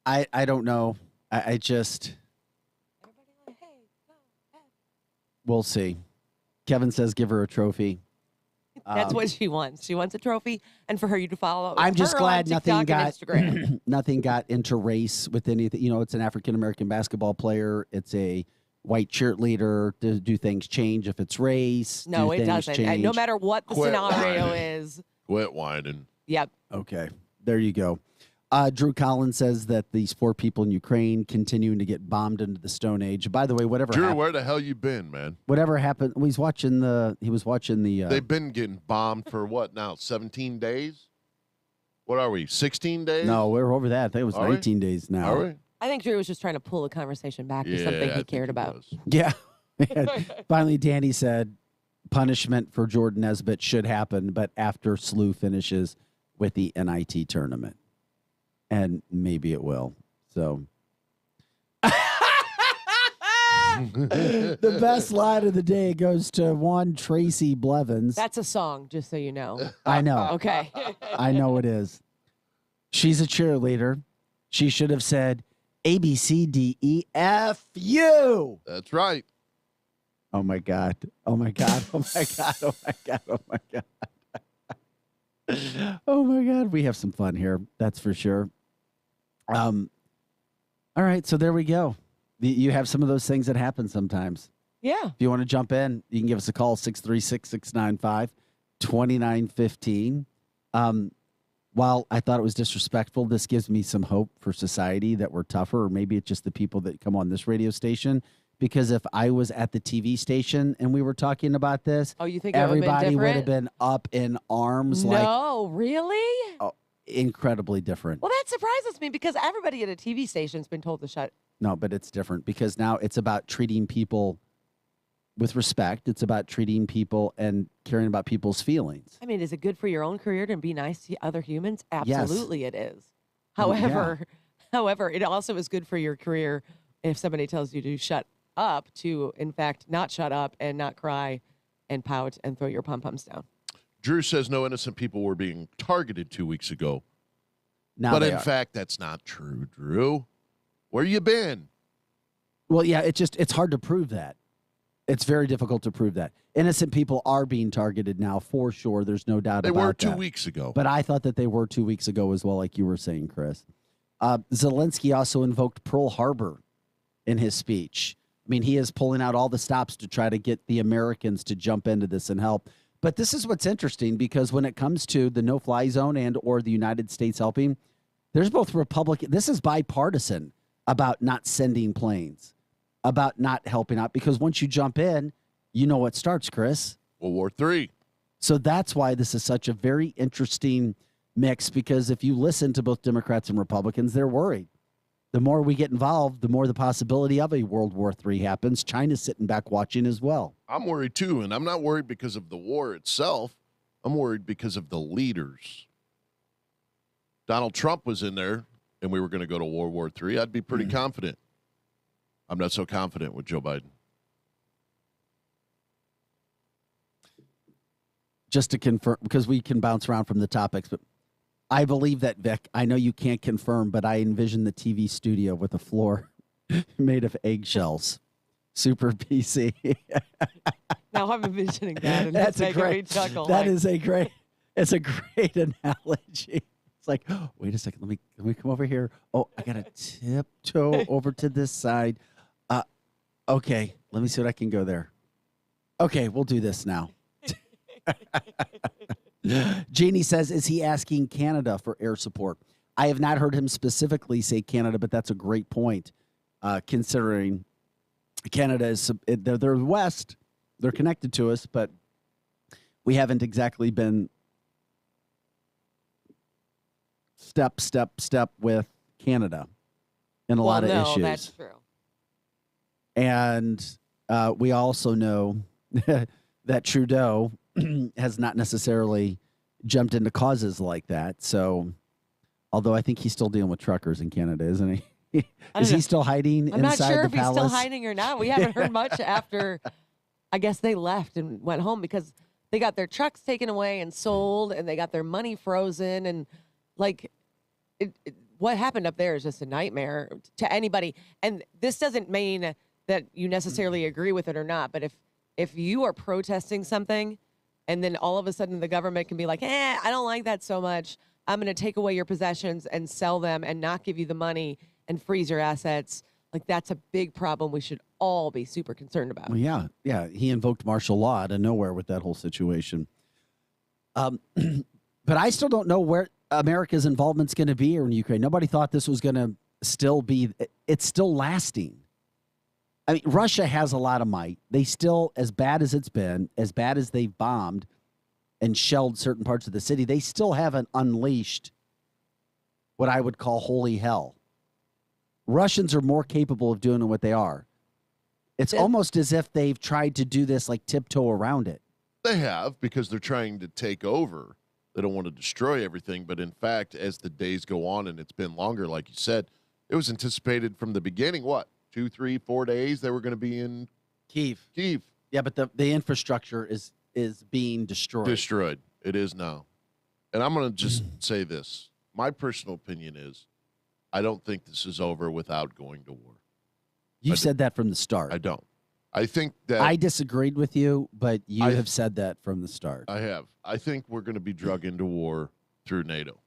I don't know. I just. We'll see. Kevin says give her a trophy. That's what she wants. She wants a trophy, and for her, you to follow. I'm just her glad on nothing TikTok and got Instagram. nothing got into race with anything. You know, it's an African American basketball player. It's a white cheerleader. Do things change if it's race? No, Do it things doesn't. And change? no matter what the Quit scenario whining. is. Quit whining. Yep. Okay, there you go. Drew Collins says that these poor people in Ukraine continuing to get bombed into the Stone Age. By the way, whatever Drew, happened, where the hell you been, man? whatever happened, he was watching the. They've been getting bombed for what now? 17 days? What are we? 16 days? No, we're over that. I think it was Are we? 19 days now. Are we? I think Drew was just trying to pull the conversation back to something I he think cared about. was. Yeah. Finally, Danny said punishment for Jordan Nesbitt should happen, but after SLU finishes with the NIT tournament. And maybe it will. So the best line of the day goes to one Tracy Blevins. That's a song, just so you know. I know. Okay. I know it is. She's a cheerleader. She should have said ABCDEFU. That's right. Oh my God. Oh my God. Oh my God. Oh my God. Oh my God. Oh my God. We have some fun here. That's for sure. All right. So there we go. You have some of those things that happen sometimes. Yeah. If you want to jump in, you can give us a call, 636-695-2915. While I thought it was disrespectful, this gives me some hope for society that we're tougher, or maybe it's just the people that come on this radio station. Because if I was at the TV station and we were talking about this, Oh, you think it would've been everybody would have different? been up in arms, No, really? incredibly different. Well, that surprises me because everybody at a TV station's been told to shut. No, but it's different because now it's about treating people with respect. It's about treating people and caring about people's feelings. I mean, is it good for your own career to be nice to other humans? Yes. Absolutely, it is. Oh, However, it also is good for your career if somebody tells you to shut up to, in fact, not shut up and not cry and pout and throw your pom-poms down. Drew says no innocent people were being targeted 2 weeks ago. Now but they in are. fact, that's not true, Drew. Where you been? Well, yeah, it's hard to prove that. It's very difficult to prove that. Innocent people are being targeted now, for sure. There's no doubt They about were that. 2 weeks ago. But I thought that they were 2 weeks ago as well, like you were saying, Chris. Zelensky also invoked Pearl Harbor in his speech. I mean, he is pulling out all the stops to try to get the Americans to jump into this and help. But this is what's interesting, because when it comes to the no-fly zone and or the United States helping, there's both Republican. This is bipartisan about not sending planes, about not helping out, because once you jump in, you know what starts, Chris. World War III. So that's why this is such a very interesting mix, because if you listen to both Democrats and Republicans, they're worried. The more we get involved, the more the possibility of a World War III happens. China's sitting back watching as well. I'm worried too, and I'm not worried because of the war itself. I'm worried because of the leaders. Donald Trump was in there, and we were going to go to World War III. I'd be pretty confident. I'm not so confident with Joe Biden. Just to confirm, because we can bounce around from the topics, but I believe that, Vic. I know you can't confirm, but I envision the TV studio with a floor made of eggshells. Super PC. Now I'm envisioning that, and That's that's a making me great. chuckle. That like, is a great. It's a great analogy. It's like, oh, wait a second. Let me come over here. Oh, I gotta tiptoe over to this side. Okay, let me see what I can go there. Okay, we'll do this now. Jeannie says, is he asking Canada for air support? I have not heard him specifically say Canada, but that's a great point, considering Canada is they're west. They're connected to us, but we haven't exactly been step with Canada in a lot of issues. That's true. And we also know that Trudeau has not necessarily jumped into causes like that. So, although I think he's still dealing with truckers in Canada, isn't he? Is he still hiding I'm inside not sure the if he's palace? still hiding or not. We haven't heard much after, I guess they left and went home because they got their trucks taken away and sold and they got their money frozen. And like, what happened up there is just a nightmare to anybody. And this doesn't mean that you necessarily agree with it or not. But if you are protesting something and then all of a sudden the government can be like, I don't like that so much. I'm going to take away your possessions and sell them and not give you the money and freeze your assets. Like, that's a big problem we should all be super concerned about. Well, yeah. He invoked martial law out of nowhere with that whole situation. But I still don't know where America's involvement's going to be in Ukraine. Nobody thought this was going to still be. It's still lasting. I mean, Russia has a lot of might. They still, as bad as it's been, as bad as they've bombed and shelled certain parts of the city, they still haven't unleashed what I would call holy hell. Russians are more capable of doing what they are. It's almost as if they've tried to do this like tiptoe around it. They have, because they're trying to take over. They don't want to destroy everything. But in fact, as the days go on, and it's been longer, like you said, it was anticipated from the beginning, 2, 3, 4 days they were going to be in Kyiv. Yeah, but the infrastructure is being destroyed. Destroyed. It is now. And I'm going to just say this. My personal opinion is I don't think this is over without going to war. You said that from the start. I don't. I think that I disagreed with you, but you have said that from the start. I have. I think we're going to be drug into war through NATO.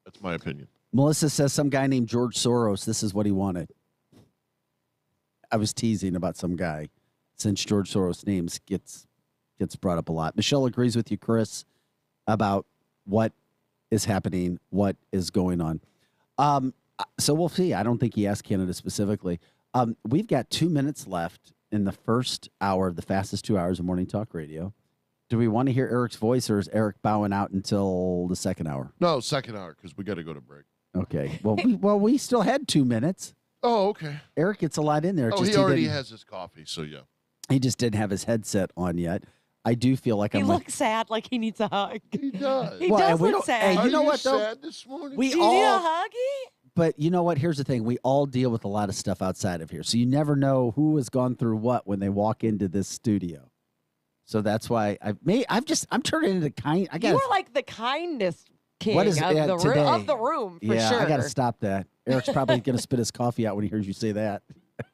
That's my opinion. Melissa says some guy named George Soros, this is what he wanted. I was teasing about some guy since George Soros' names gets brought up a lot. Michelle agrees with you, Chris, about what is happening, what is going on. So we'll see. I don't think he asked Canada specifically. We've got 2 minutes left in the first hour of the fastest 2 hours of Morning Talk Radio. Do we want to hear Eric's voice, or is Eric bowing out until the second hour? No, second hour, because we got to go to break. Okay. Well, we still had 2 minutes. Oh, okay. Eric gets a lot in there. Oh, he already has his coffee, so yeah. He just didn't have his headset on yet. I do feel like he looks sad, like he needs a hug. He does. He does look sad. Hey, you know what, though? Sad this morning? Do you need a huggy? But you know what? Here's the thing. We all deal with a lot of stuff outside of here. So you never know who has gone through what when they walk into this studio. So that's why I'm turning into kind. You are like the kindest king what is of the room, for sure. I got to stop that. Eric's probably going to spit his coffee out when he hears you say that.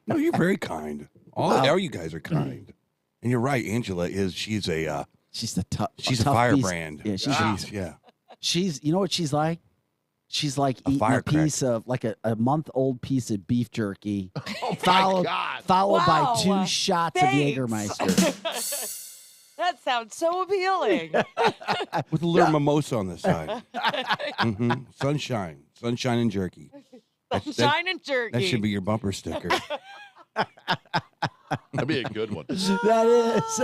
No, you're very kind. All you guys are kind. And you're right. Angela she's a firebrand. Yeah, she's you know what she's like? She's like eating a piece of like a month-old piece of beef jerky, followed by 2 shots of Jägermeister. That sounds so appealing. With a little mimosa on the side. Sunshine and jerky. Sunshine and jerky. That should be your bumper sticker. That'd be a good one. That is.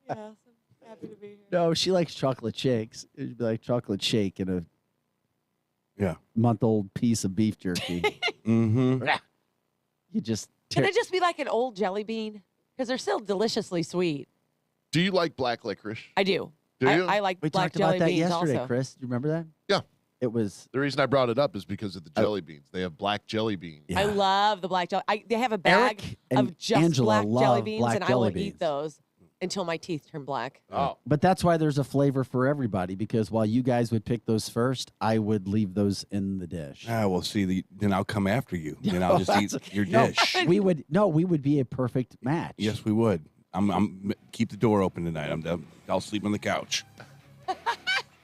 Yes, I'm happy to be here. No, she likes chocolate shakes. It'd be like chocolate shake in a month-old piece of beef jerky. Mm-hmm. You just Can it just be like an old jelly bean? Because they're still deliciously sweet. Do you like black licorice? I do. Do you? I like we black talked about jelly that beans yesterday, also. Chris. Do you remember that? Yeah. It was the reason I brought it up is because of the jelly beans. They have black jelly beans. I love the black jelly. They have a bag of just Angela black jelly love beans, black and I jelly will beans. eat those until my teeth turn black. Oh. But that's why there's a flavor for everybody, because while you guys would pick those first, I would leave those in the dish. Well, see, then I'll come after you. Then I'll just eat your dish. We would be a perfect match. Yes, we would. I'm keep the door open tonight. I'll sleep on the couch.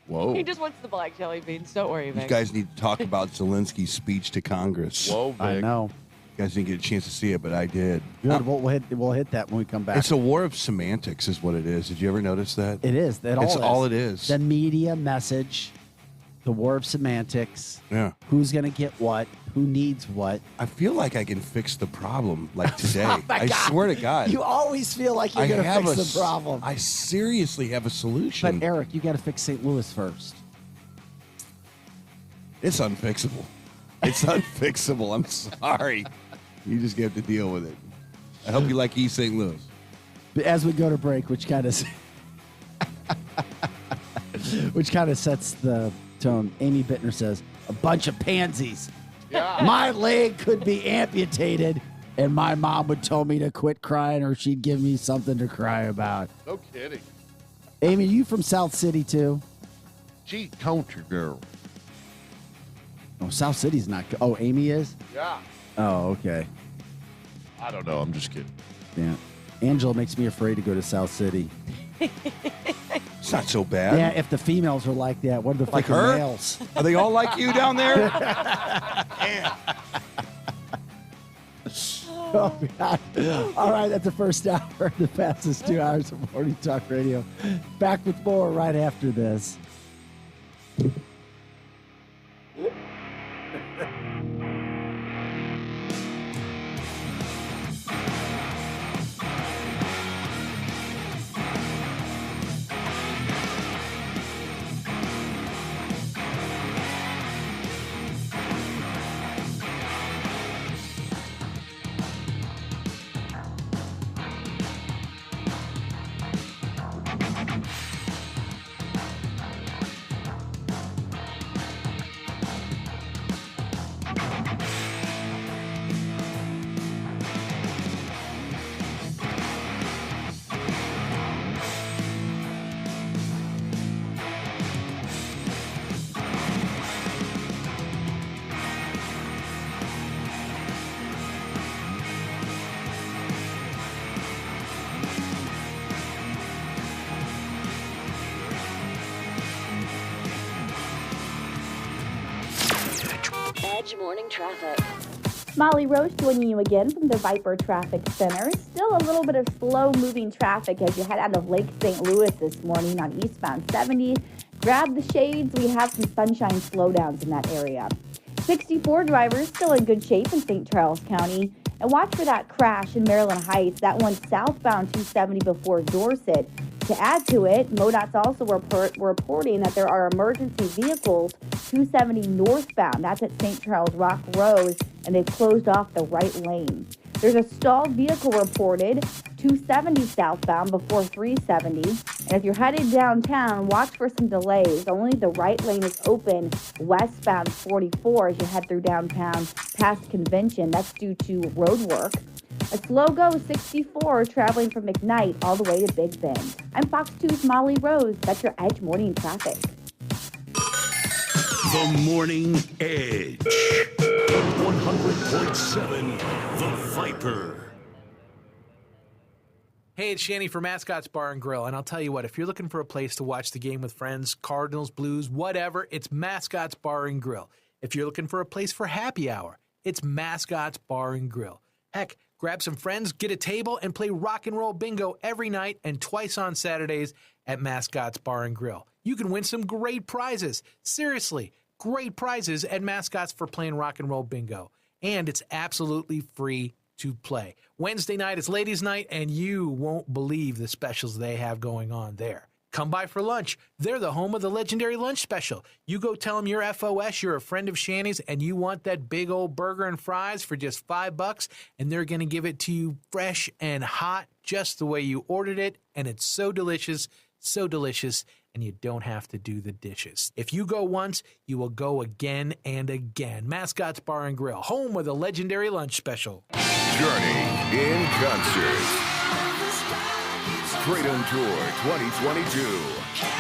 Whoa. He just wants the black jelly beans. Don't worry, You Vic. guys need to talk about Zelensky's speech to Congress. Whoa, Vic. I know. You guys didn't get a chance to see it, but I did. Good. We'll hit that when we come back. It's a war of semantics is what it is. Did you ever notice that? It is. It's all it is. The media message, the war of semantics. Yeah. Who's going to get what? Who needs what? I feel like I can fix the problem like today. Oh my I God. swear to God. You always feel like you're going to fix the problem. I seriously have a solution. But Eric, you got to fix St. Louis first. It's unfixable. It's unfixable. I'm sorry. You just have to deal with it. I hope you like East St. Louis. But as we go to break, which kind of sets the tone, Amy Bittner says, a bunch of pansies. Yeah. My leg could be amputated, and my mom would tell me to quit crying or she'd give me something to cry about. No kidding. Amy, you from South City, too? Gee, country girl. Oh, South City's not good. Oh, Amy is? Yeah. Oh, okay. I don't know. I'm just kidding. Yeah. Angela makes me afraid to go to South City. It's not so bad. Yeah, if the females are like that, what are the Like freaking her? males? Are they all like you down there? Oh, God. All right, that's the first hour, the fastest 2 hours of Morning Talk Radio. Back with more right after this. Edge Morning Traffic. Molly Rose joining you again from the Viper Traffic Center. Still a little bit of slow-moving traffic as you head out of Lake St. Louis this morning on eastbound 70. Grab the shades. We have some sunshine slowdowns in that area. 64 drivers still in good shape in St. Charles County. And watch for that crash in Maryland Heights. That one southbound 270 before Dorset. To add to it, MoDOT's also reporting that there are emergency vehicles 270 northbound. That's at St. Charles Rock Road, and they've closed off the right lane. There's a stalled vehicle reported 270 southbound before 370. And if you're headed downtown, watch for some delays. Only the right lane is open westbound 44 as you head through downtown past Convention. That's due to road work. A slow go 64 traveling from McKnight all the way to Big Bend. I'm Fox 2's Molly Rose. That's your Edge Morning Traffic. The Morning Edge. 100.7 The Viper. Hey, it's Shanny for Mascots Bar and Grill, and I'll tell you what, if you're looking for a place to watch the game with friends, Cardinals, Blues, whatever, it's Mascots Bar and Grill. If you're looking for a place for happy hour, it's Mascots Bar and Grill. Heck, grab some friends, get a table, and play rock and roll bingo every night and twice on Saturdays at Mascots Bar and Grill. You can win some great prizes. Seriously, great prizes at Mascots for playing rock and roll bingo. And it's absolutely free to play. Wednesday night is ladies' night, and you won't believe the specials they have going on there. Come by for lunch. They're the home of the legendary lunch special. You go tell them you're FOS, you're a friend of Shanny's, and you want that big old burger and fries for just $5, and they're going to give it to you fresh and hot, just the way you ordered it, and it's so delicious, and you don't have to do the dishes. If you go once, you will go again and again. Mascots Bar and Grill, home of the legendary lunch special. Journey in concert. Freedom Tour 2022.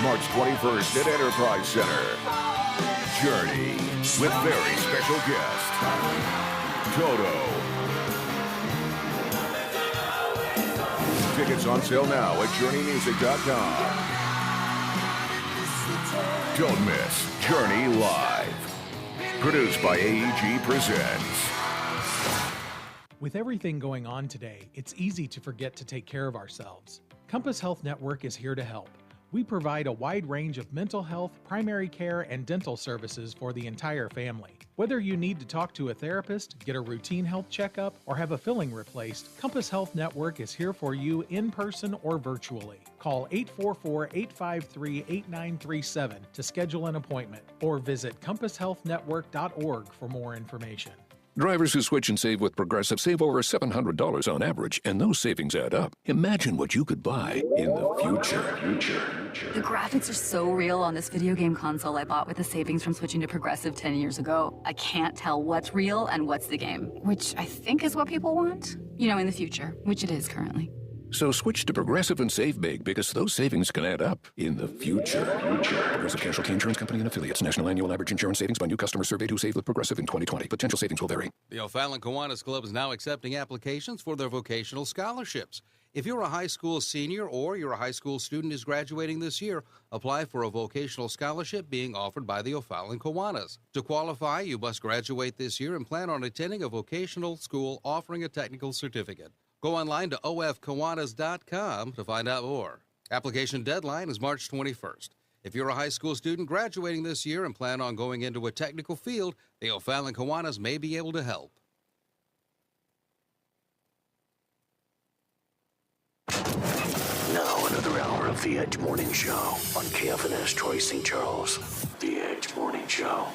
March 21st at Enterprise Center. Journey with very special guest, Toto. Tickets on sale now at JourneyMusic.com. Don't miss Journey Live. Produced by AEG Presents. With everything going on today, it's easy to forget to take care of ourselves. Compass Health Network is here to help. We provide a wide range of mental health, primary care, and dental services for the entire family. Whether you need to talk to a therapist, get a routine health checkup, or have a filling replaced, Compass Health Network is here for you in person or virtually. Call 844-853-8937 to schedule an appointment or visit compasshealthnetwork.org for more information. Drivers who switch and save with Progressive save over $700 on average, and those savings add up. Imagine what you could buy in the future. The graphics are so real on this video game console I bought with the savings from switching to Progressive 10 years ago. I can't tell what's real and what's the game, which I think is what people want. You know, in the future, which it is currently. So switch to Progressive and save big, because those savings can add up in the future. Progressive Casualty Insurance Company and affiliates. National annual average insurance savings by new customers surveyed who saved with Progressive in 2020. Potential savings will vary. The O'Fallon Kiwanis Club is now accepting applications for their vocational scholarships. If you're a high school senior or you're a high school student who's graduating this year, apply for a vocational scholarship being offered by the O'Fallon Kiwanis. To qualify, you must graduate this year and plan on attending a vocational school offering a technical certificate. Go online to ofkiwanis.com to find out more. Application deadline is March 21st. If you're a high school student graduating this year and plan on going into a technical field, the O'Fallon Kiwanis may be able to help. Now another hour of The Edge Morning Show on KFNS Troy St. Charles. The Edge Morning Show.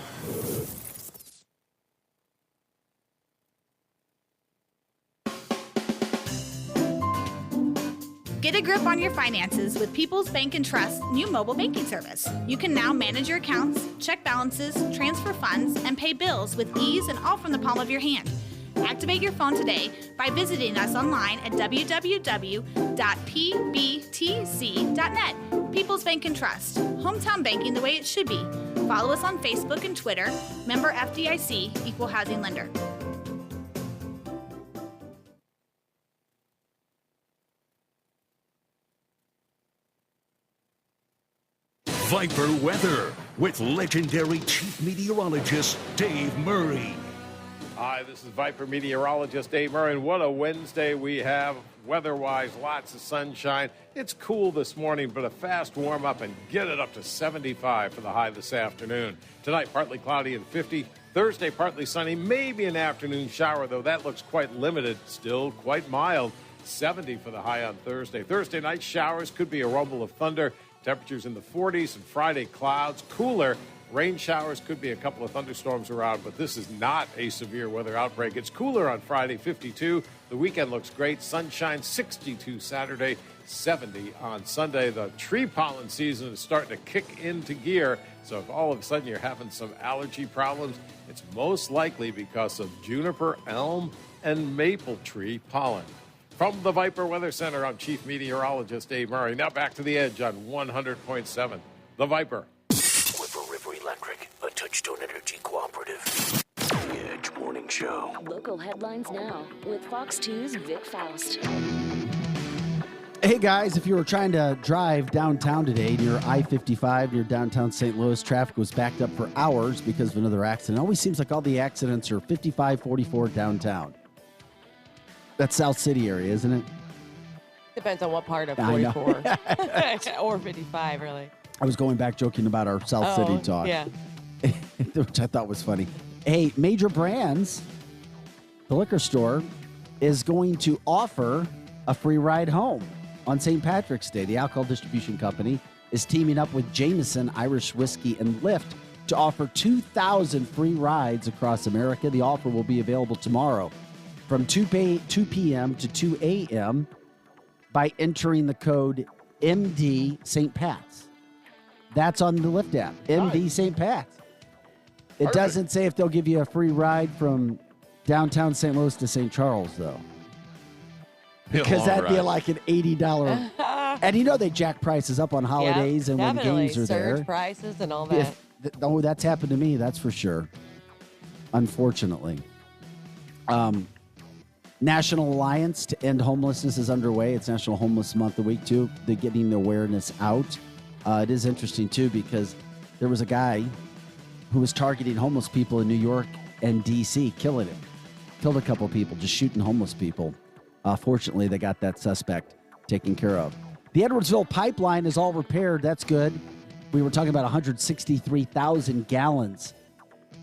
Get a grip on your finances with People's Bank and Trust's new mobile banking service. You can now manage your accounts, check balances, transfer funds, and pay bills with ease and all from the palm of your hand. Activate your phone today by visiting us online at www.pbtc.net. People's Bank and Trust. Hometown banking the way it should be. Follow us on Facebook and Twitter. Member FDIC, Equal Housing Lender. Viper Weather with legendary chief meteorologist Dave Murray. Hi, this is Viper meteorologist Dave Murray, and what a Wednesday we have weather-wise. Lots of sunshine. It's cool this morning, but a fast warm-up and get it up to 75 for the high this afternoon. Tonight, partly cloudy and 50. Thursday, partly sunny, maybe an afternoon shower, though that looks quite limited. Still quite mild. 70 for the high on Thursday. Thursday night, showers, could be a rumble of thunder. Temperatures in the 40s, and Friday clouds, cooler. Rain showers, could be a couple of thunderstorms around, but this is not a severe weather outbreak. It's cooler on Friday, 52. The weekend looks great. Sunshine, 62 Saturday, 70 on Sunday. The tree pollen season is starting to kick into gear, so if all of a sudden you're having some allergy problems, it's most likely because of juniper, elm, and maple tree pollen. From the Viper Weather Center, I'm Chief Meteorologist Dave Murray. Now back to the Edge on 100.7. The Viper. Whipper River Electric, a Touchstone Energy cooperative. The Edge Morning Show. Local headlines now with Fox 2's Vic Faust. Hey guys, if you were trying to drive downtown today near I-55 near downtown St. Louis, traffic was backed up for hours because of another accident. It always seems like all the accidents are 55-44 downtown. That's South City area, isn't it? Depends on what part of I know. 44 or 55, really. I was going back joking about our South City talk. Yeah. Which I thought was funny. Hey, Major Brands, the liquor store, is going to offer a free ride home on St. Patrick's Day. The alcohol distribution company is teaming up with Jameson, Irish Whiskey, and Lyft to offer 2,000 free rides across America. The offer will be available tomorrow from 2 p.m. to 2 a.m. by entering the code MD St. Pat's. That's on the Lyft app, MD St. Pat's. It doesn't say if they'll give you a free ride from downtown St. Louis to St. Charles, though. Because that'd be like an $80. And you know they jack prices up on holidays and when games are there. Surge prices and all that. Oh, that's happened to me, that's for sure. Unfortunately. National Alliance to End Homelessness is underway. It's National Homeless Month a week, too. They're getting the awareness out. It is interesting, too, because there was a guy who was targeting homeless people in New York and D.C., killing him. killed a couple people, just shooting homeless people. Fortunately, they got that suspect taken care of. The Edwardsville pipeline is all repaired. That's good. We were talking about 163,000 gallons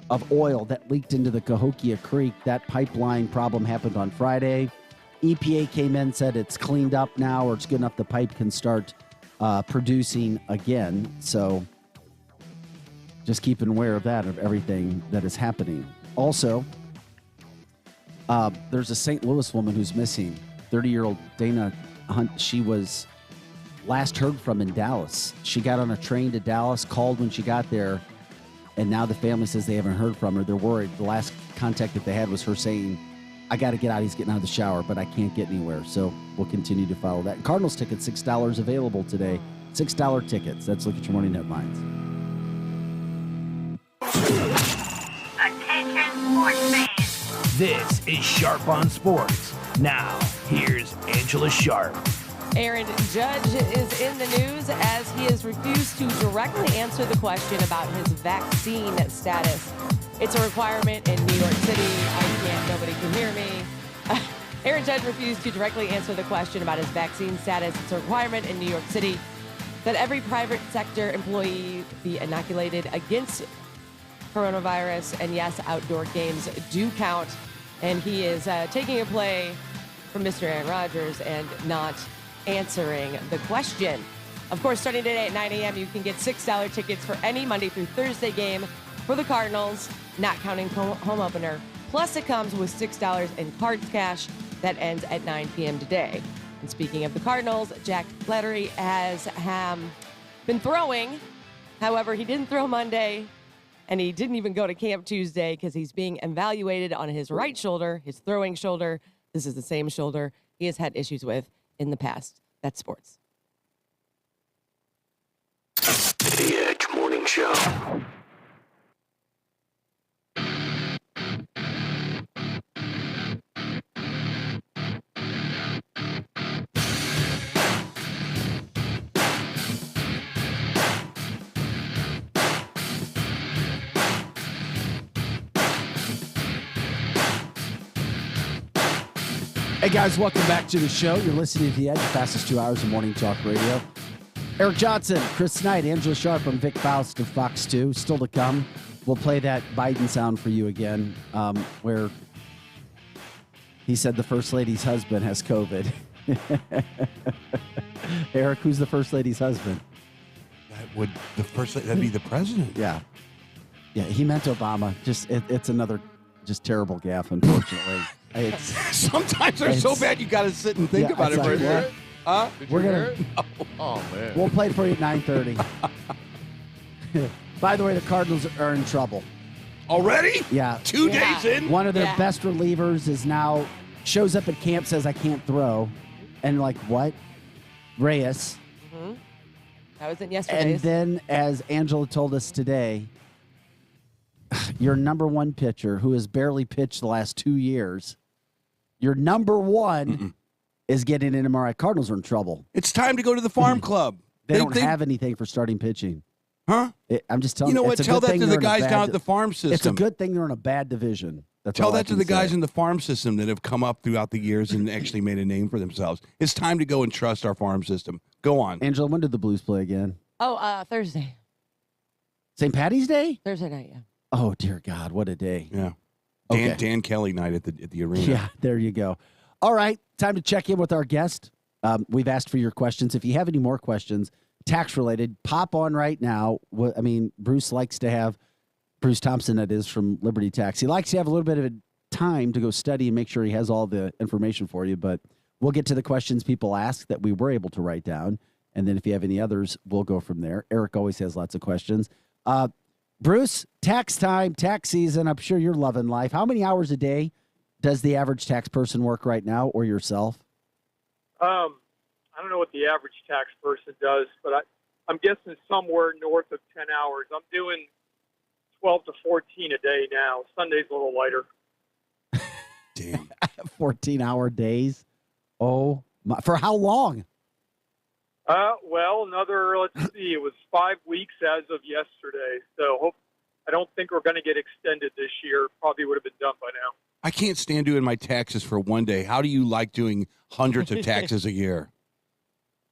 of oil that leaked into the Cahokia Creek. That pipeline problem happened on Friday. EPA came in, said it's cleaned up now, or it's good enough the pipe can start producing again. So just keep aware of that, of everything that is happening. Also, there's a St. Louis woman who's missing, 30-year-old Dana Hunt. She was last heard from in Dallas. She got on a train to Dallas, called when she got there, and now the family says they haven't heard from her. They're worried. The last contact that they had was her saying, I got to get out. He's getting out of the shower, but I can't get anywhere. So we'll continue to follow that. Cardinals tickets, $6 available today. $6 tickets. Let's look at your morning headlines. Attention sports fans. This is Sharp on Sports. Now, here's Angela Sharp. Aaron Judge is in the news as he has refused to directly answer the question about his vaccine status. It's a requirement in New York City. Nobody can hear me. Aaron Judge refused to directly answer the question about his vaccine status. It's a requirement in New York City that every private sector employee be inoculated against coronavirus. And yes, outdoor games do count. And he is taking a play from Mr. Aaron Rodgers and not answering the question. Of course, starting today at 9 a.m., you can get $6 tickets for any Monday through Thursday game for the Cardinals, not counting home opener. Plus, it comes with $6 in cards cash that ends at 9 p.m. today. And speaking of the Cardinals, Jack Flaherty has been throwing. However, he didn't throw Monday, and he didn't even go to camp Tuesday because he's being evaluated on his right shoulder, his throwing shoulder. This is the same shoulder he has had issues with in the past. That's sports. The Edge Morning Show. Hey, guys, welcome back to the show. You're listening to The Edge, the fastest 2 hours of morning talk radio. Eric Johnson, Chris Knight, Angela Sharp, and Vic Faust of Fox 2. Still to come. We'll play that Biden sound for you again, where he said the First Lady's husband has COVID. Eric, who's the First Lady's husband? That'd be the president. Yeah. Yeah, he meant Obama. It's another terrible gaffe, unfortunately. Sometimes they're so bad you got to sit and think about it for a minute. We're gonna. Oh man. We'll play for you at 9:30. By the way, the Cardinals are in trouble already. Yeah, 2 days in. One of their best relievers is now shows up at camp, says I can't throw, and like what? Reyes. Mm-hmm. That was in yesterday. And then, as Angela told us today, your number one pitcher, who has barely pitched the last 2 years, your number one is getting an MRI. Cardinals are in trouble. It's time to go to the farm club. They don't have anything for starting pitching. Huh? I'm just telling you. You know what? Tell that to the guys down at the farm system. It's a good thing they're in a bad division. Tell that to the guys in the farm system that have come up throughout the years and actually made a name for themselves. It's time to go and trust our farm system. Go on. Angela, when did the Blues play again? Oh, Thursday. St. Patty's Day? Thursday night, yeah. Oh, dear God, what a day. Yeah. Okay. Dan Kelly night at the arena. Yeah, there you go. All right, time to check in with our guest. We've asked for your questions. If you have any more questions, tax-related, pop on right now. I mean, Bruce likes to have, Bruce Thompson, that is, from Liberty Tax. He likes to have a little bit of a time to go study and make sure he has all the information for you, but we'll get to the questions people ask that we were able to write down, and then if you have any others, we'll go from there. Eric always has lots of questions. Bruce, tax time, tax season. I'm sure you're loving life. How many hours a day does the average tax person work right now, or yourself? I don't know what the average tax person does, but I'm guessing somewhere north of 10 hours. I'm doing 12 to 14 a day now. Sunday's a little lighter. Damn. 14-hour days? Oh, my. For how long? Well, let's see, it was 5 weeks as of yesterday. So I don't think we're going to get extended this year. Probably would have been done by now. I can't stand doing my taxes for one day. How do you like doing hundreds of taxes a year?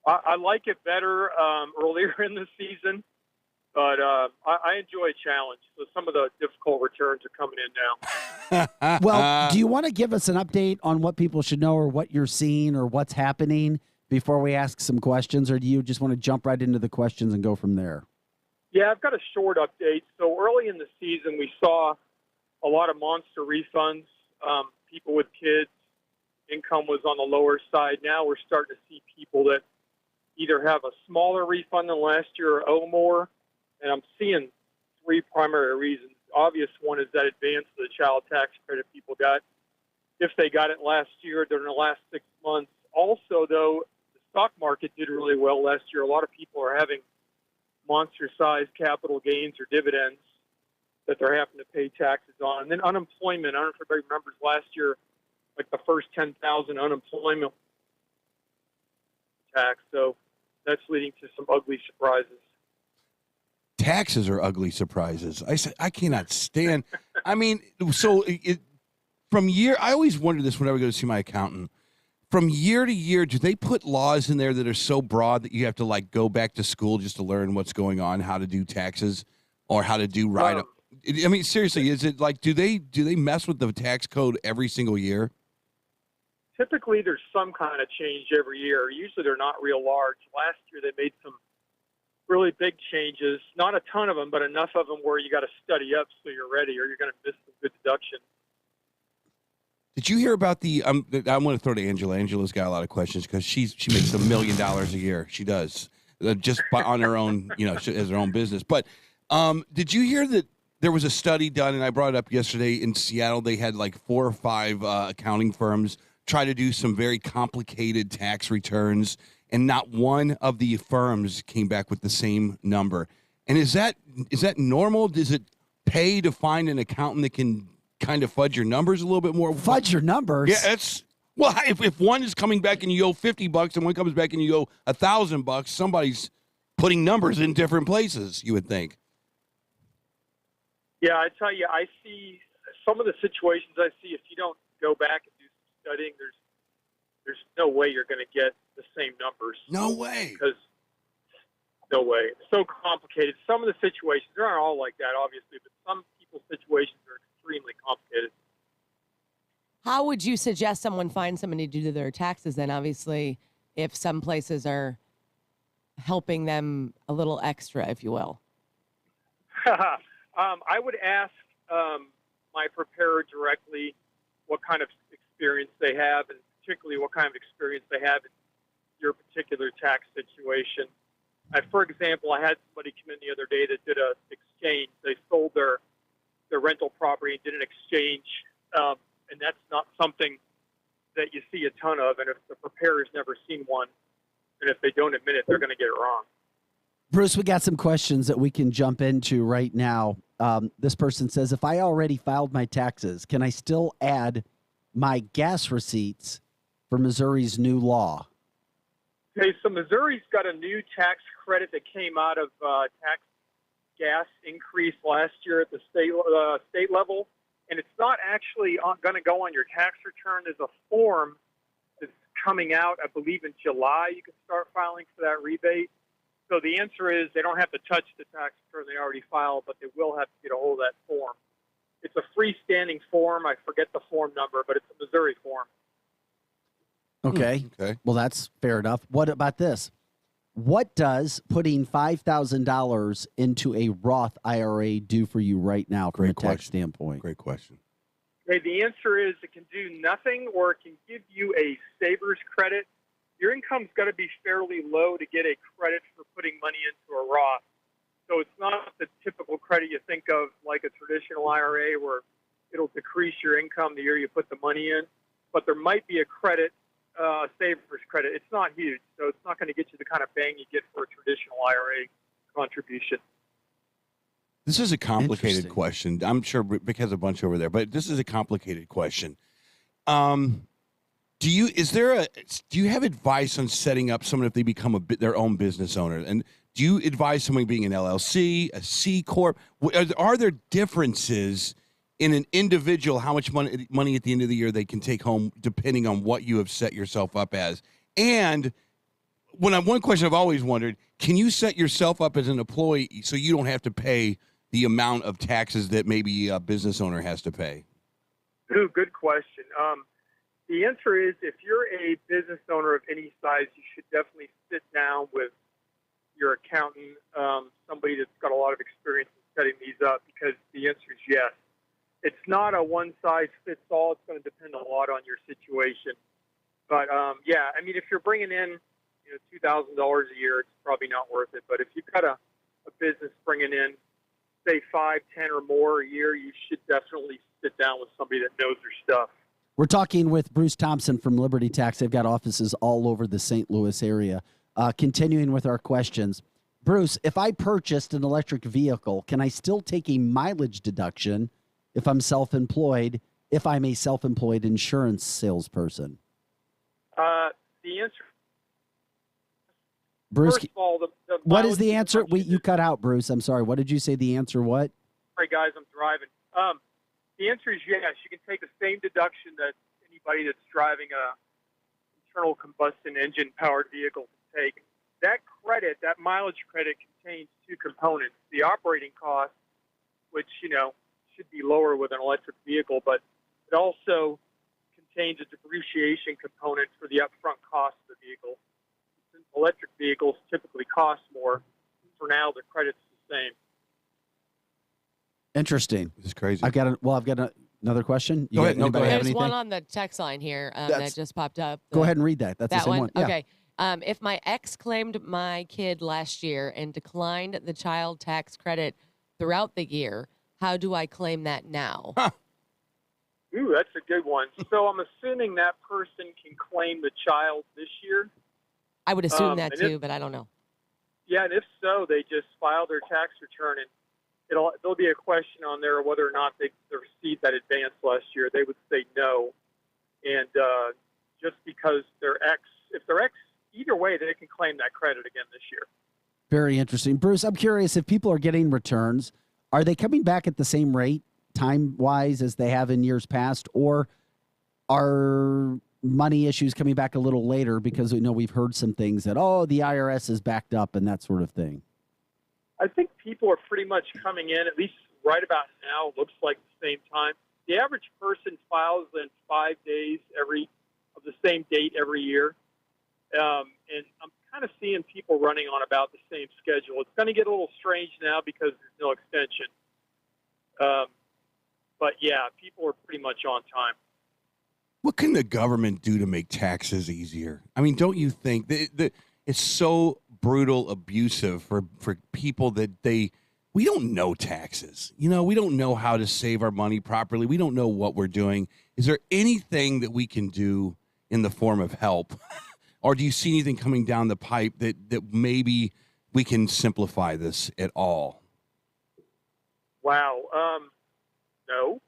I like it better earlier in the season, but I enjoy a challenge. So some of the difficult returns are coming in now. Well, do you want to give us an update on what people should know or what you're seeing or what's happening before we ask some questions, or do you just want to jump right into the questions and go from there? Yeah, I've got a short update. So early in the season, we saw a lot of monster refunds. People with kids, income was on the lower side. Now we're starting to see people that either have a smaller refund than last year or owe more. And I'm seeing three primary reasons. Obvious one is that advance of the child tax credit people got, if they got it last year during the last 6 months. Also, though, the stock market did really well last year. A lot of people are having monster-sized capital gains or dividends that they're having to pay taxes on. And then unemployment. I don't know if everybody remembers last year, like the first 10,000 unemployment tax. So that's leading to some ugly surprises. Taxes are ugly surprises. I cannot stand. I mean, so I always wonder this whenever I go to see my accountant. From year to year, do they put laws in there that are so broad that you have to like go back to school just to learn what's going on, how to do taxes, or how to do right? I mean, seriously, is it like do they mess with the tax code every single year? Typically, there's some kind of change every year. Usually, they're not real large. Last year, they made some really big changes. Not a ton of them, but enough of them where you got to study up so you're ready, or you're going to miss some good deductions. Did you hear about the? I want to throw to Angela. Angela's got a lot of questions because she makes $1 million a year. She does just on her own, she has her own business. But did you hear that there was a study done, and I brought it up yesterday in Seattle? They had like 4 or 5 accounting firms try to do some very complicated tax returns, and not one of the firms came back with the same number. And is that normal? Does it pay to find an accountant that can kind of fudge your numbers a little bit more? Fudge your numbers? Yeah, well, if one is coming back and you owe $50 and one comes back and you owe $1,000, somebody's putting numbers in different places, you would think. Yeah, I tell you, I see some of the situations I see, if you don't go back and do some studying, there's no way you're going to get the same numbers. No way. Because no way. It's so complicated. Some of the situations, they aren't all like that, obviously, but some people's situations are extremely complicated. How would you suggest someone find somebody to do their taxes then? Obviously, if some places are helping them a little extra, if you will. I would ask my preparer directly what kind of experience they have, and particularly what kind of experience they have in your particular tax situation. For example, I had somebody come in the other day that did an exchange. They sold their rental property and did an exchange, and that's not something that you see a ton of. And if the preparer's never seen one, and if they don't admit it, they're going to get it wrong. Bruce, we got some questions that we can jump into right now. This person says, if I already filed my taxes, can I still add my gas receipts for Missouri's new law? Okay, so Missouri's got a new tax credit that came out of tax gas increase last year at the state level, and it's not actually going to go on your tax return. There's a form that's coming out, I believe, in July. You can start filing for that rebate. So the answer is they don't have to touch the tax return they already filed, but they will have to get a hold of that form. It's a freestanding form. I forget the form number, but it's a Missouri form. Okay. Well, that's fair enough. What about this? What does putting $5,000 into a Roth IRA do for you right now from a tax standpoint? Great question. Okay, the answer is it can do nothing, or it can give you a saver's credit. Your income's got to be fairly low to get a credit for putting money into a Roth. So it's not the typical credit you think of like a traditional IRA where it'll decrease your income the year you put the money in. But there might be a credit, saver's credit. It's not huge, so it's not going to get you the kind of bang you get for a traditional IRA contribution. This is a complicated question. I'm sure Rick has a bunch over there, but this is a complicated question. Do you have advice on setting up someone if they become their own business owner? And do you advise someone being an LLC, a C corp? Are there differences in an individual how much money at the end of the year they can take home depending on what you have set yourself up as. And one question I've always wondered, can you set yourself up as an employee so you don't have to pay the amount of taxes that maybe a business owner has to pay? Ooh, good question. The answer is if you're a business owner of any size, you should definitely sit down with your accountant, somebody that's got a lot of experience in setting these up, because the answer is yes. It's not a one-size-fits-all. It's going to depend a lot on your situation. But, yeah, I mean, if you're bringing in $2,000 a year, it's probably not worth it. But if you've got a business bringing in, say, 5, 10 or more a year, you should definitely sit down with somebody that knows their stuff. We're talking with Bruce Thompson from Liberty Tax. They've got offices all over the St. Louis area. Continuing with our questions. Bruce, if I purchased an electric vehicle, can I still take a mileage deduction if I'm self-employed, if I'm a self-employed insurance salesperson? The answer, Bruce, first of all, what is the answer? You cut out, Bruce. I'm sorry. What did you say the answer what? Sorry, guys, I'm driving. The answer is yes. You can take the same deduction that anybody that's driving a internal combustion engine powered vehicle can take. That credit, that mileage credit, contains two components: the operating cost, which should be lower with an electric vehicle, but it also contains a depreciation component for the upfront cost of the vehicle. Since electric vehicles typically cost more, for now the credit's the same. Interesting. This is crazy. I've got another question. Go ahead. No, go ahead. There's one on the text line here that just popped up. Go ahead and read that. That's the same one. Yeah. Okay. If my ex claimed my kid last year and declined the child tax credit throughout the year, how do I claim that now? Ooh, that's a good one. So I'm assuming that person can claim the child this year? I would assume that too, but I don't know. Yeah, and if so, they just file their tax return, and there'll be a question on there whether or not they received that advance last year. They would say no. And just because if they're ex, either way, they can claim that credit again this year. Very interesting. Bruce, I'm curious, if people are getting returns, are they coming back at the same rate, time-wise, as they have in years past, or are money issues coming back a little later because we've heard some things that, the IRS is backed up and that sort of thing? I think people are pretty much coming in, at least right about now, looks like the same time. The average person files in 5 days of the same date every year. And I'm kind of seeing people running on about the same schedule. It's going to get a little strange now because there's no extension. But yeah, people are pretty much on time. What can the government do to make taxes easier? I mean, don't you think that it's so brutal, abusive for people that we don't know taxes. We don't know how to save our money properly. We don't know what we're doing. Is there anything that we can do in the form of help? Or do you see anything coming down the pipe that maybe we can simplify this at all? Wow. No.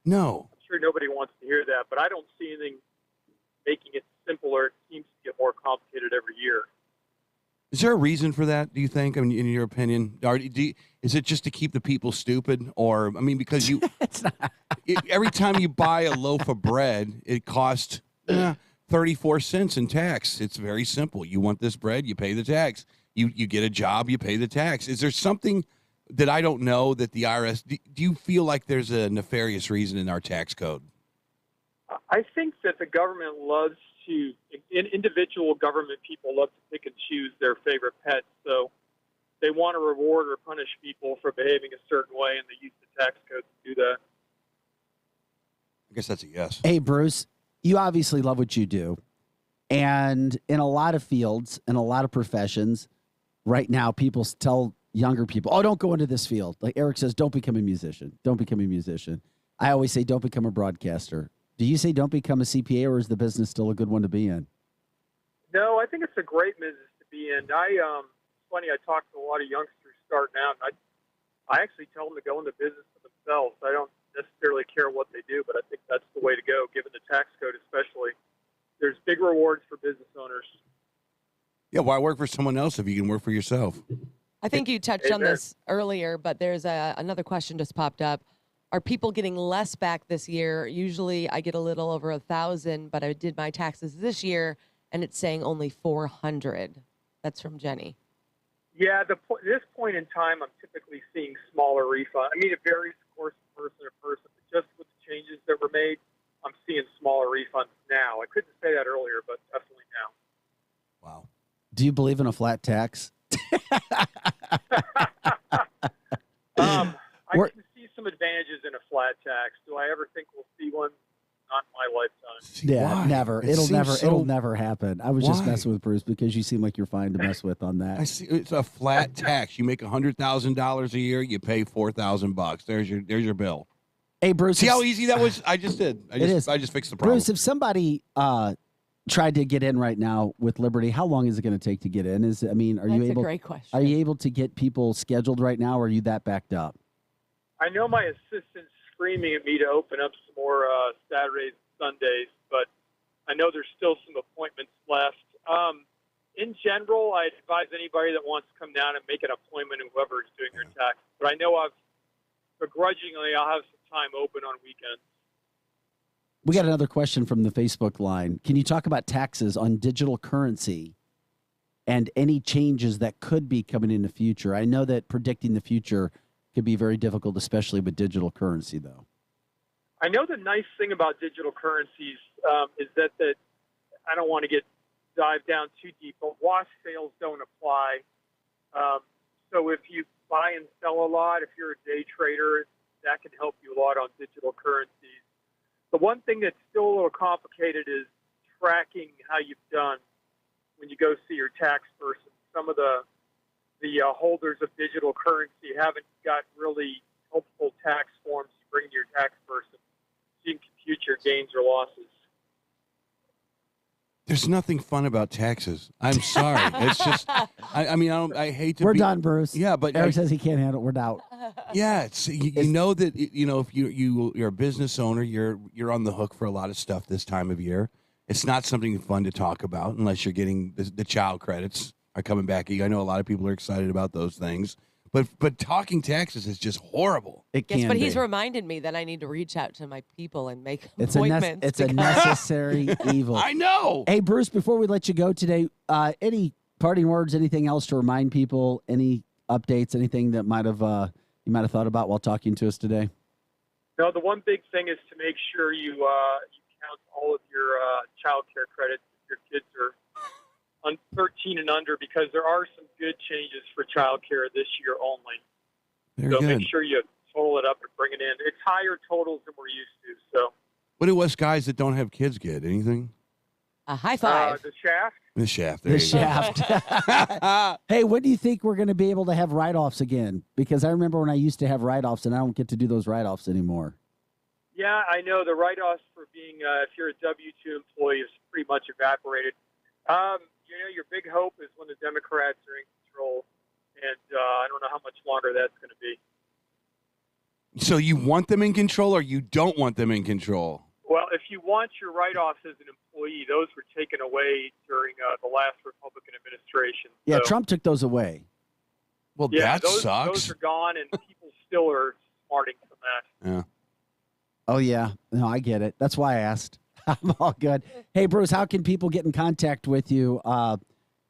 No. I'm sure nobody wants to hear that, but I don't see anything making it simpler. It seems to get more complicated every year. Is there a reason for that, do you think? I mean, in your opinion? Is it just to keep the people stupid? Or, I mean, because every time you buy a loaf of bread, it costs 34 cents in tax. It's very simple. You want this bread, you pay the tax. You get a job, you pay the tax. Is there something that I don't know that the IRS, do you feel like there's a nefarious reason in our tax code? I think that the government loves individual government people love to pick and choose their favorite pets. So they want to reward or punish people for behaving a certain way, and they use the tax code to do that. I guess that's a yes. Hey, Bruce, you obviously love what you do. And in a lot of fields, in a lot of professions, right now, people tell younger people, don't go into this field. Like Eric says, don't become a musician. Don't become a musician. I always say, don't become a broadcaster. Do you say don't become a CPA, or is the business still a good one to be in? No, I think it's a great business to be in. It's funny, I talk to a lot of youngsters starting out, and I actually tell them to go into business for themselves. I don't necessarily care what they do, but I think that's the way to go, given the tax code especially. There's big rewards for business owners. Yeah, why work for someone else if you can work for yourself? I think you touched on this earlier, but there's another question just popped up. Are people getting less back this year? Usually I get a little over 1,000, but I did my taxes this year, and it's saying only 400. That's from Jenny. Yeah, this point in time, I'm typically seeing smaller refunds. I mean, it varies, of course, person to person, but just with the changes that were made, I'm seeing smaller refunds now. I couldn't say that earlier, but definitely now. Wow. Do you believe in a flat tax? I can see some advantages in a flat tax. Do I ever think we'll see one? Not in my lifetime. Yeah, never. It'll never happen. I was just Why? messing with Bruce because you seem like you're fine to mess with on that. I see. It's a flat tax. You make $100,000 a year, you pay $4,000. There's your bill. Hey, Bruce. See how easy that was? I just did. I just fixed the problem. Bruce, if somebody tried to get in right now with Liberty, how long is it going to take to get in? Are you That's able? a great question. Are you able to get people scheduled right now, or are you that backed up? I know my assistant's screaming at me to open up some more Saturdays and Sundays, but I know there's still some appointments left. In general, I'd advise anybody that wants to come down and make an appointment, whoever is doing your taxes. But I know I'll have some time open on weekends. We got another question from the Facebook line. Can you talk about taxes on digital currency and any changes that could be coming in the future? I know that predicting the future could be very difficult, especially with digital currency, though. I know the nice thing about digital currencies is that I don't want to dive down too deep, but wash sales don't apply. So if you buy and sell a lot, if you're a day trader, that can help you a lot on digital currencies. The one thing that's still a little complicated is tracking how you've done when you go see your tax person. Some of the holders of digital currency haven't got really helpful tax forms to bring to your tax person so you can compute your gains or losses. There's nothing fun about taxes. I'm sorry. It's just, I hate to We're be. done, Bruce. Yeah, but Eric says he can't handle it. We're out. Yeah, you know that if you're a business owner, you're on the hook for a lot of stuff this time of year. It's not something fun to talk about unless you're getting the child credits are coming back. I know a lot of people are excited about those things, but talking taxes is just horrible. He's reminded me that I need to reach out to my people and make appointments. It's a necessary evil. I know. Hey, Bruce, before we let you go today, any parting words, anything else to remind people, any updates, anything that you might have thought about while talking to us today? No, the one big thing is to make sure you count all of your child care credits if your kids are 13 and under, because there are some good changes for child care this year only. Very so good. make sure you total it up and bring it in. It's higher totals than we're used to. So What do us guys that don't have kids get? Anything? A high five. The shaft. The shaft. The shaft. Hey, when do you think we're going to be able to have write-offs again? Because I remember when I used to have write-offs, and I don't get to do those write-offs anymore. Yeah, I know the write-offs for being, if you're a W-2 employee, is pretty much evaporated. Your big hope is when the Democrats are in control, and I don't know how much longer that's going to be. So you want them in control, or you don't want them in control? Well, if you want your write-offs as an employee, those were taken away during the last Republican administration. Yeah, So, Trump took those away. Well, yeah, that those, sucks. Those are gone, and people still are smarting from that. Yeah. Oh, yeah. No, I get it. That's why I asked. I'm all good. Hey, Bruce, how can people get in contact with you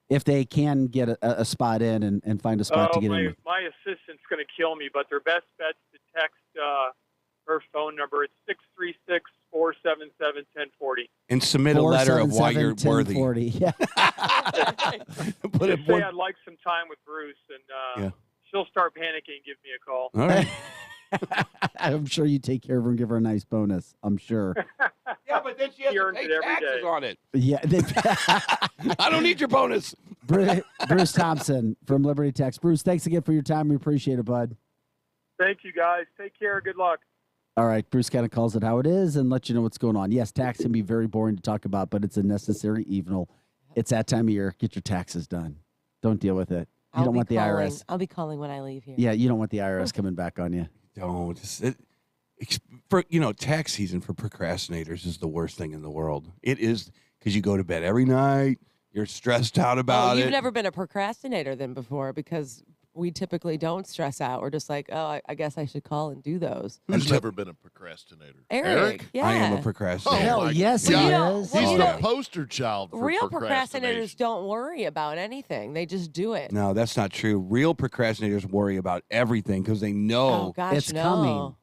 if they can get a spot in and find a spot to get in with? My assistant's going to kill me, but their best bet's to text her phone number. It's 636-477-1040. And submit a letter of why you're worthy. 1040. Yeah. Just say I'd like some time with Bruce, and she'll start panicking and give me a call. All right. I'm sure you take care of her and give her a nice bonus. I'm sure. Yeah, but then she has to pay taxes on it. Yeah. I don't need your bonus. Bruce Thompson from Liberty Tax. Bruce, thanks again for your time. We appreciate it, bud. Thank you, guys. Take care. Good luck. All right. Bruce kind of calls it how it is and lets you know what's going on. Yes, tax can be very boring to talk about, but it's a necessary evil. It's that time of year. Get your taxes done. Don't deal with it. You don't want the IRS. I'll be calling when I leave here. Yeah, you don't want the IRS coming back on you. Don't. Tax season for procrastinators is the worst thing in the world. It is, because you go to bed every night. You're stressed out about it. You've never been a procrastinator then before, because we typically don't stress out. We're just like, oh, I guess I should call and do those. I've never been a procrastinator. Eric? Yeah. I am a procrastinator. Hell my yes, he God. is. He's you the know, poster child for Real procrastination. procrastinators don't worry about anything. They just do it. No, that's not true. Real procrastinators worry about everything because they know Oh, gosh, it's no. coming.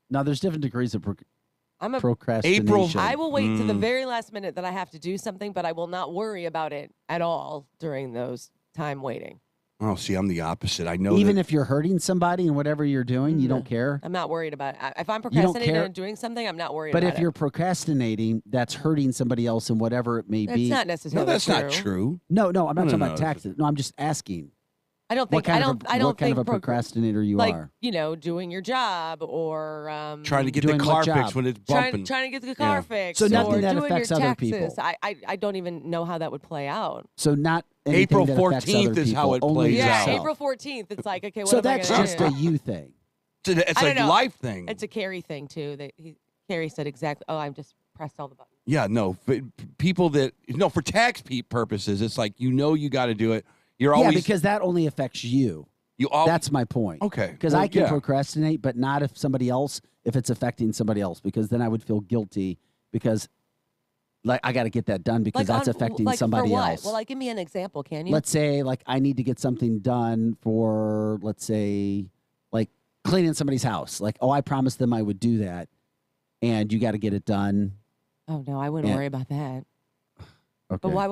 Now, there's different degrees of I'm a procrastination. I will wait to the very last minute that I have to do something, but I will not worry about it at all during those time waiting. Oh, see, I'm the opposite. I know Even that- if you're hurting somebody and whatever you're doing, you don't care. I'm not worried about it. If I'm You don't procrastinating care? and doing something, I'm not worried But about if you're procrastinating, that's hurting somebody else and whatever it may That's be. not necessarily No, that's true. not true. No, I'm not No, talking no, about no. taxes. No, I'm just asking. I don't think What kind I of don't a, I don't what kind think of a procrastinator you like, are. doing your job or Trying to get Doing the what car job? fixed when it's trying bumping. to get the car Yeah. fixed. So nothing or that doing affects your other taxes. people. I don't even know how that would play out. So not anything April that affects 14th other is how people, it only plays Yeah, out. yourself. April 14th. It's like, okay, what So am I that's gonna just do? a you thing. It's I a don't know. life thing. It's a Carrie thing too. Carrie said exactly. Oh, I've just pressed all the buttons. Yeah, no. People that for tax purposes, it's like you got to do it. You're always because that only affects you. That's my point. Okay. Because Well, I can yeah. procrastinate, but not if it's affecting somebody else, because then I would feel guilty because like I got to get that done because that's affecting somebody for what? else. Well, give me an example, can you? Let's say like I need to get something done for, let's say, like cleaning somebody's house. Like, oh, I promised them I would do that, and you got to get it done. Oh no, I wouldn't Yeah. worry about that. Okay. But why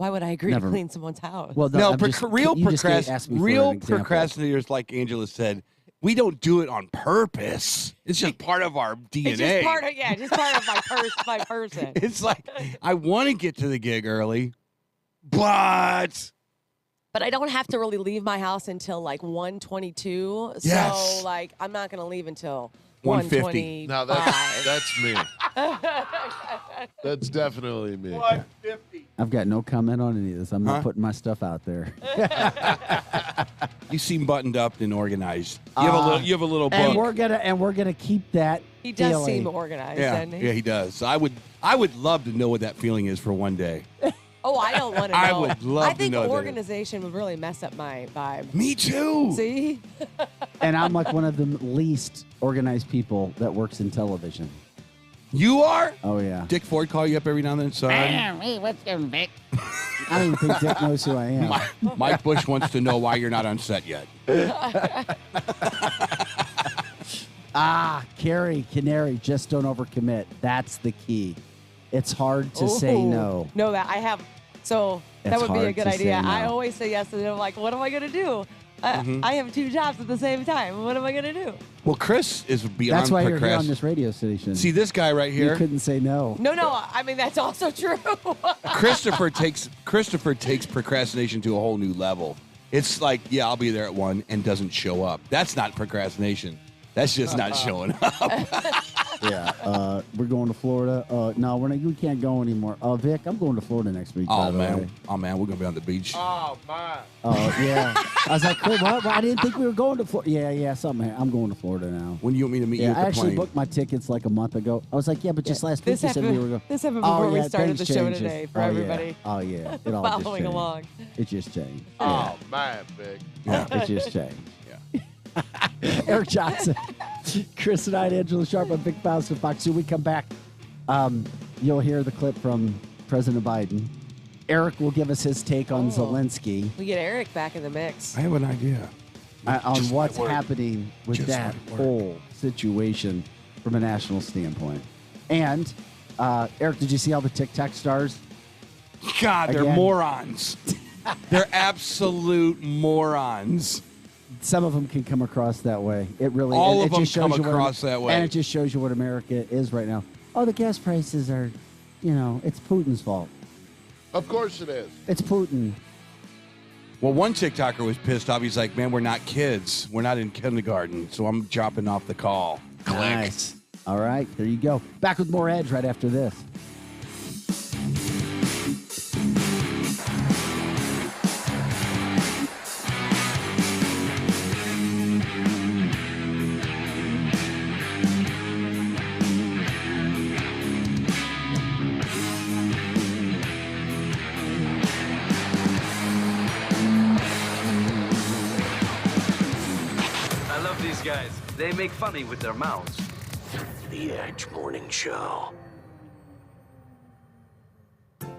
would I agree Never- to clean someone's house? Well, No, I'm just- real you just asked me for an example. procrastinators, like Angela said, we don't do it on purpose. It's just part of our DNA. It's just part of my person. It's like I want to get to the gig early, but But I don't have to really leave my house until like 1:22. Yes. So like I'm not going to leave until 1:50. 1:25. Now that's me. That's definitely me. 150. I've got no comment on any of this. I'm not putting my stuff out there. You seem buttoned up and organized. You have a little book. And we're gonna keep that. He does feeling. seem organized, yeah, doesn't he? yeah, he does. I would love to know what that feeling is for one day. Oh, I don't want to know. I would love I to think know that. organization would really mess up my vibe. Me too. See? And I'm like one of the least organized people that works in television. You are? Oh yeah. Dick Ford call you up every now and then, son. Hey, what's going, Vic? I don't even think Dick knows who I am. Mike Bush wants to know why you're not on set yet. Carrie, Canary, just don't overcommit. That's the key. It's hard to say Ooh. no. No, that I have. So that It's would be a hard good to say idea. no. I always say yes, and then I'm like, what am I going to do? I have 2 jobs at the same time. What am I going to do? Well, Chris is beyond That's why you're here on procrast- this radio station. See this guy right You here? couldn't say no. No, I mean, that's also true. Christopher takes procrastination to a whole new level. It's like, yeah, I'll be there at 1 and doesn't show up. That's not procrastination. That's just not showing up. Yeah, we're going to Florida. No, we can't go anymore. Vic, I'm going to Florida next week. by Oh the way. man, we're gonna be on the beach. Oh, my. Yeah. I was like, cool, what? I didn't think we were going to Florida. Yeah, something. I'm going to Florida now. When you want me to meet you Yeah, at I the actually plane? booked my tickets like a month ago. I was like, yeah, but just last week This you said we happened- were going. this happened before we started things the show changes. today for Oh, yeah. everybody Oh yeah, it all just following changed. along. It just changed. Oh, man, Vic. Yeah, it just changed. Eric Johnson, Chris and I, and Angela Sharp on Big Faust and Fox 2. We come back. You'll hear the clip from President Biden. Eric will give us his take on Zelensky, We get Eric back in the mix. I have an idea. on Just what's my word. happening with Just that my word. whole situation from a national standpoint. And Eric, did you see all the TikTok stars? God, they're Again? morons. They're absolute morons. Some of them can come across that way. It really All it of them just shows come you what- across that way. And it just shows you what America is right now. Oh, the gas prices are, it's Putin's fault. Of course it is. It's Putin. Well, one TikToker was pissed off. He's like, man, we're not kids. We're not in kindergarten, so I'm dropping off the call. Click. Nice. All right, there you go. Back with more Edge right after this. They make funny with their mouths. The Edge Morning Show.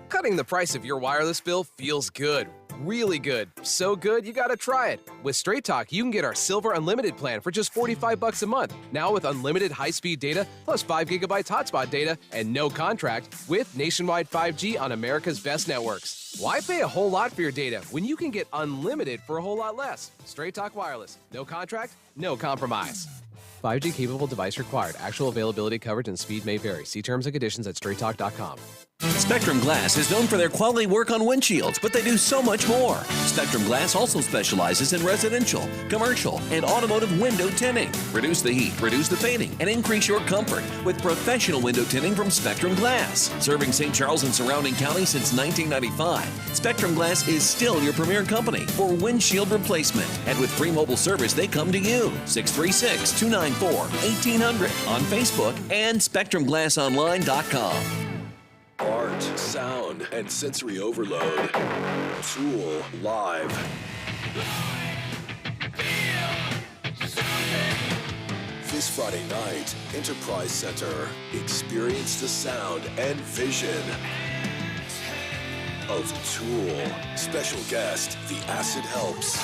Cutting the price of your wireless bill feels good. Really good. So good, you gotta try it. With Straight Talk, you can get our Silver Unlimited plan for just $45 a month. Now with unlimited high-speed data, plus 5 gigabytes hotspot data, and no contract, with nationwide 5G on America's best networks. Why pay a whole lot for your data when you can get unlimited for a whole lot less? Straight Talk Wireless. No contract, no compromise. 5G capable device required. Actual availability, coverage, and speed may vary. See terms and conditions at straighttalk.com. Spectrum Glass is known for their quality work on windshields, but they do so much more. Spectrum Glass also specializes in residential, commercial, and automotive window tinting. Reduce the heat, reduce the fading, and increase your comfort with professional window tinting from Spectrum Glass. Serving St. Charles and surrounding counties since 1995, Spectrum Glass is still your premier company for windshield replacement. And with free mobile service, they come to you. 636-294-1800 on Facebook and SpectrumGlassOnline.com. Art, sound, and sensory overload. Tool Live. This Friday night, Enterprise Center. Experience the sound and vision of Tool. Special guest, The Acid Helps.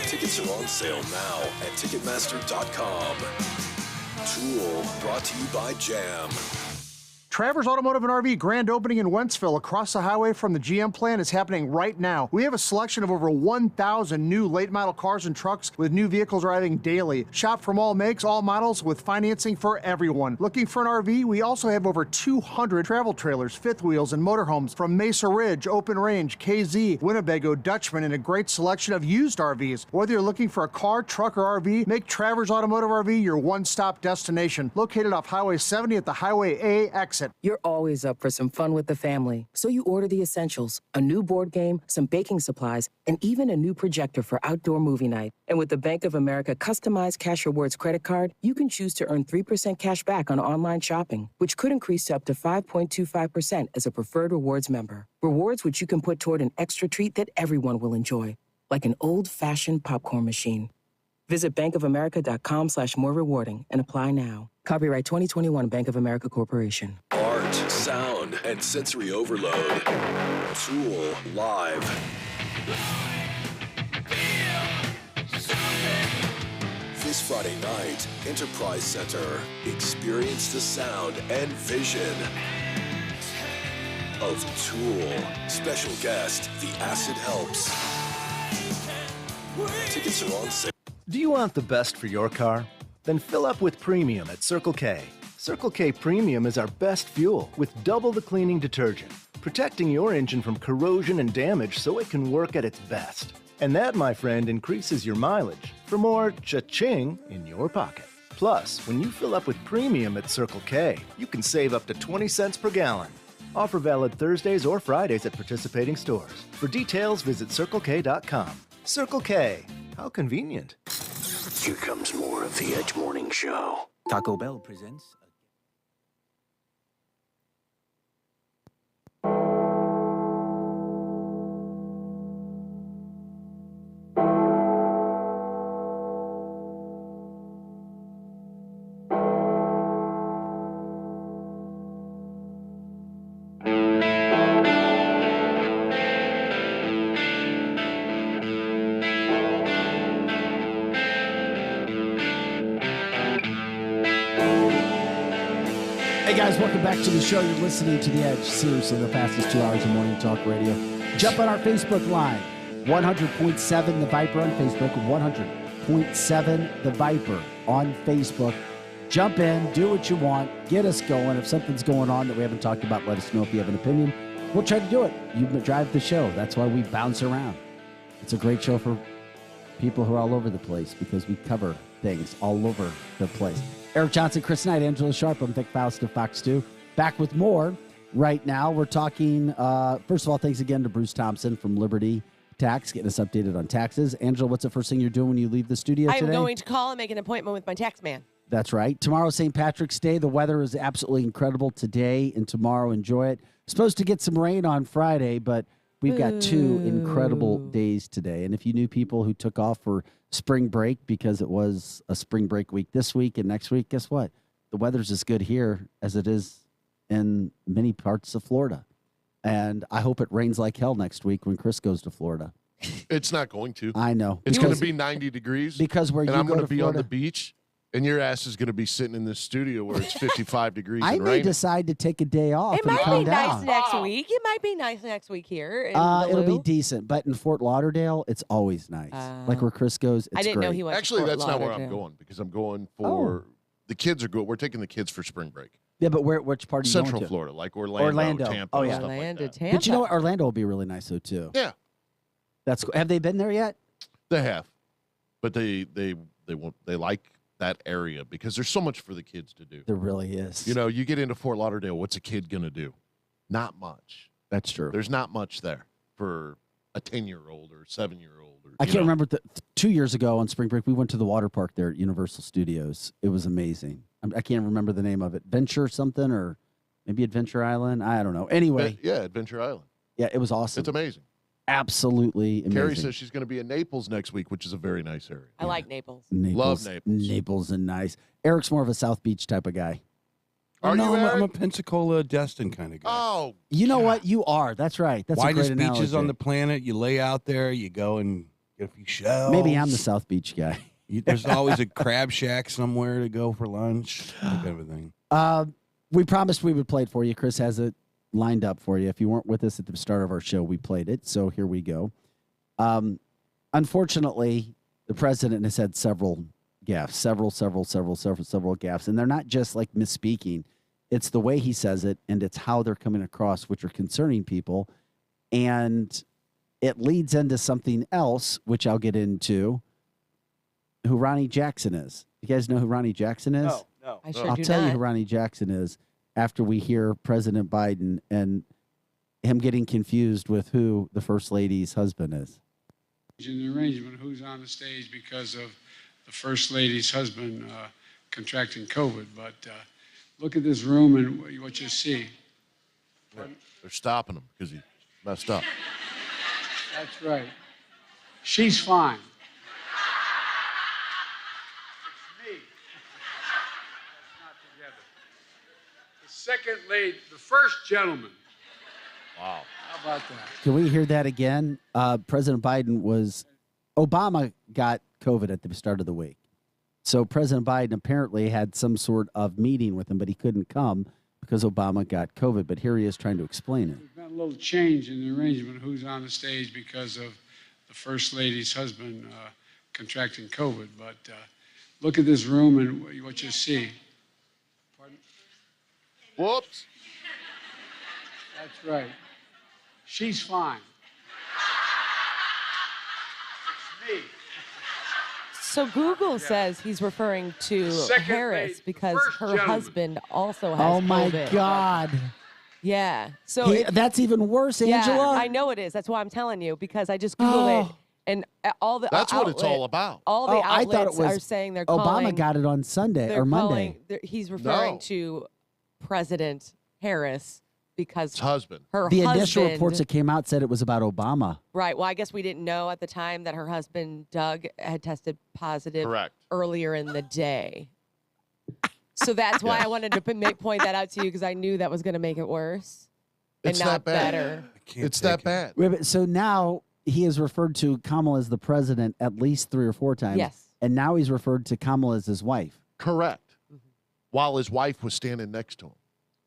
Tickets are on sale now at Ticketmaster.com. Tool, brought to you by Jam. Travers Automotive and RV grand opening in Wentzville across the highway from the GM plant is happening right now. We have a selection of over 1,000 new late model cars and trucks with new vehicles arriving daily. Shop from all makes, all models with financing for everyone. Looking for an RV? We also have over 200 travel trailers, fifth wheels, and motorhomes from Mesa Ridge, Open Range, KZ, Winnebago, Dutchman, and a great selection of used RVs. Whether you're looking for a car, truck, or RV, make Travers Automotive RV your one-stop destination. Located off Highway 70 at the Highway A exit. You're always up for some fun with the family, so you order the essentials, a new board game, some baking supplies, and even a new projector for outdoor movie night. And with the Bank of America customized Cash Rewards credit card, you can choose to earn 3% cash back on online shopping, which could increase to up to 5.25% as a preferred rewards member. Rewards which you can put toward an extra treat that everyone will enjoy, like an old-fashioned popcorn machine. Visit bankofamerica.com/more rewarding and apply now. Copyright 2021 Bank of America Corporation. Art, sound, and sensory overload. Tool Live. This Friday night, Enterprise Center. Experience the sound and vision of Tool. Special guest, The Acid Helps. Tickets are on sale. Do you want the best for your car? Then fill up with Premium at Circle K. Circle K Premium is our best fuel with double the cleaning detergent, protecting your engine from corrosion and damage so it can work at its best. And that, my friend, increases your mileage for more cha-ching in your pocket. Plus, when you fill up with Premium at Circle K, you can save up to 20 cents per gallon. Offer valid Thursdays or Fridays at participating stores. For details, visit CircleK.com. Circle K. How convenient. Here comes more of the Edge Morning Show. Taco Bell presents... Hey guys, welcome back to the show. You're listening to The Edge. Seriously, the fastest 2 hours of morning talk radio. Jump on our Facebook Live. 100.7 The Viper on Facebook. 100.7 The Viper on Facebook. Jump in, do what you want, get us going. If something's going on that we haven't talked about, let us know. If you have an opinion, we'll try to do it. You drive the show. That's why we bounce around. It's a great show for people who are all over the place because we cover things all over the place. Eric Johnson, Chris Knight, Angela Sharp. I'm Vic Faust of Fox 2. Back with more. Right now, we're talking, first of all, thanks again to Bruce Thompson from Liberty Tax, getting us updated on taxes. Angela, what's the first thing you're doing when you leave the studio today? I'm going to call and make an appointment with my tax man. That's right. Tomorrow, St. Patrick's Day. The weather is absolutely incredible today and tomorrow. Enjoy it. Supposed to get some rain on Friday, but We've got 2 incredible Ooh. days today. And if you knew people who took off for spring break because it was a spring break week this week and next week, guess what? The weather's as good here as it is in many parts of Florida. And I hope it rains like hell next week when Chris goes to Florida. It's not going to. I know. It's going to be 90 degrees. Because where and you I'm go going to to be on Florida, the beach, and your ass is going to be sitting in this studio where it's 55 degrees I and may raining. decide to take a day off It and might come be nice down. next week. It might be nice next week here. In It'll be Duluth. decent, but in Fort Lauderdale, it's always nice. Like where Chris goes, it's I didn't know great. he went. Actually, to Fort that's not where I'm Lauderdale. going because I'm going for the kids are good. We're taking the kids for spring break. Yeah, but which part are you Central going to? Florida, like Orlando, Tampa, Oh and yeah, stuff Orlando, like that. Tampa. But you know what? Orlando will be really nice though too. Yeah, That's cool. Have they been there yet? they have, but they won't. They like that area because there's so much for the kids to do. There really is. You know, you get into Fort Lauderdale, what's a kid gonna do? Not much. That's true. There's not much there for a 10-year-old or 7-year-old. I can't remember. 2 years ago on spring break, we went to the water park there at Universal Studios. It was amazing. I can't remember the name of it. Venture something or maybe Adventure Island. I don't know. Anyway. Yeah, Adventure Island. Yeah, it was awesome. It's amazing. Absolutely amazing. Carrie says she's going to be in Naples next week, which is a very nice area. I like Naples. Love Naples. Naples and nice. Eric's more of a South Beach type of guy. Are no, you, I'm Eric? a Pensacola, Destin kind of guy. Oh, You know what? You are. That's right. That's Widest a great beaches analogy. on the planet. You lay out there, you go and get a few shells. Maybe I'm the South Beach guy. There's always a crab shack somewhere to go for lunch, that kind of a thing. We promised we would play it for you. Chris has it lined up for you. If you weren't with us at the start of our show, we played it. So here we go. Unfortunately, the president has had several gaffes, several gaffes. And they're not just like misspeaking. It's the way he says it, and it's how they're coming across, which are concerning people. And it leads into something else, which I'll get into, who Ronnie Jackson is. You guys know who Ronnie Jackson is? No. I sure I'll do tell you not. who Ronnie Jackson is after we hear President Biden and him getting confused with who the First Lady's husband is. In the arrangement, who's on the stage because of the First Lady's husband contracting COVID. But look at this room and what you see. They're stopping him because he messed up. That's right. She's fine. It's me. That's not together. The second lady, the first gentleman. Wow. How about that? Can we hear that again? President Biden Obama got COVID at the start of the week. So President Biden apparently had some sort of meeting with him, but he couldn't come because Obama got COVID. But here he is trying to explain it. There's been a little change in the arrangement, who's on the stage because of the First Lady's husband contracting COVID. But look at this room and what you see. Pardon? Whoops. That's right. She's fine. It's me. So Google says he's referring to Second Harris lady, because first her gentleman. husband also has Oh, my COVID. God. Yeah. So That's even worse, yeah, Angela. I know it is. That's why I'm telling you, because I just Googled it, and all the That's what it's all outlet- about. All the Oh, I outlets thought it was are saying they're Obama calling. got it on Sunday they're or Monday. calling- he's referring No. to President Harris because His husband. her The husband, initial reports that came out said it was about Obama. Right. Well, I guess we didn't know at the time that her husband, Doug, had tested positive Correct. earlier in the day. So that's why I wanted to point that out to you because I knew that was going to make it worse and It's not that bad. better. It's that bad. Wait, but so now he has referred to Kamala as the president at least 3 or 4 times. Yes. And now he's referred to Kamala as his wife. Correct. While his wife was standing next to him.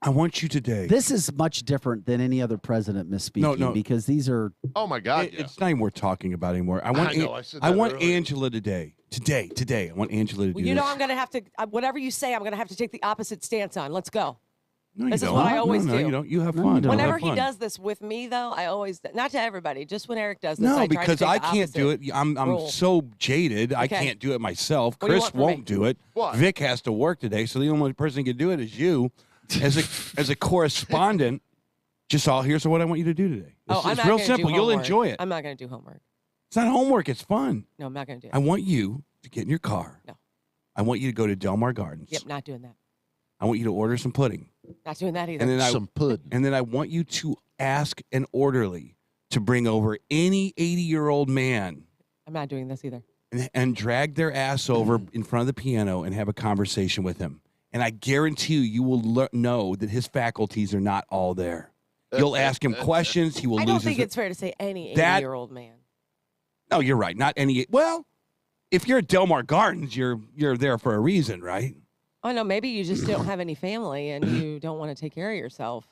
I want you today. This is much different than any other president misspeaking No. because these are Oh, my God. It's not even worth talking about anymore. I want, I know, I said I that want earlier. Angela today. Today. I want Angela to Well, do you know, this. I'm going to have to, whatever you say, I'm going to have to take the opposite stance on. Let's go. No, you This is don't. what I always no, do. You don't. You have No, fun. you don't. Whenever Have he fun. does this with me, though, I always, not to everybody, just when Eric does this, No, I try to because take I the can't do it. opposite I'm role. so jaded. I Okay. can't do it myself. What do you Chris want from me? won't do it. What? Vic has to work today, so the only person who can do it is you. As a correspondent, here's what I want you to do today. Oh, I'm It's not real gonna do simple. You'll homework. enjoy it. I'm not going to do homework. It's not homework. It's fun. No, I'm not going to do it. I want you to get in your car. No. I want you to go to Del Mar Gardens. Yep, not doing that. I want you to order some pudding. Not doing that either. And then Some pudding. And then I want you to ask an orderly to bring over any 80-year-old man I'm not doing this either. and drag their ass over in front of the piano and have a conversation with him. And I guarantee you will know that his faculties are not all there. You'll ask him questions. He will I lose don't think his... it's fair to say any That- 80-year-old man. No, you're right. Not any... Well, if you're at Delmar Gardens, you're there for a reason, right? Oh, no, maybe you just don't have any family and you don't want to take care of yourself.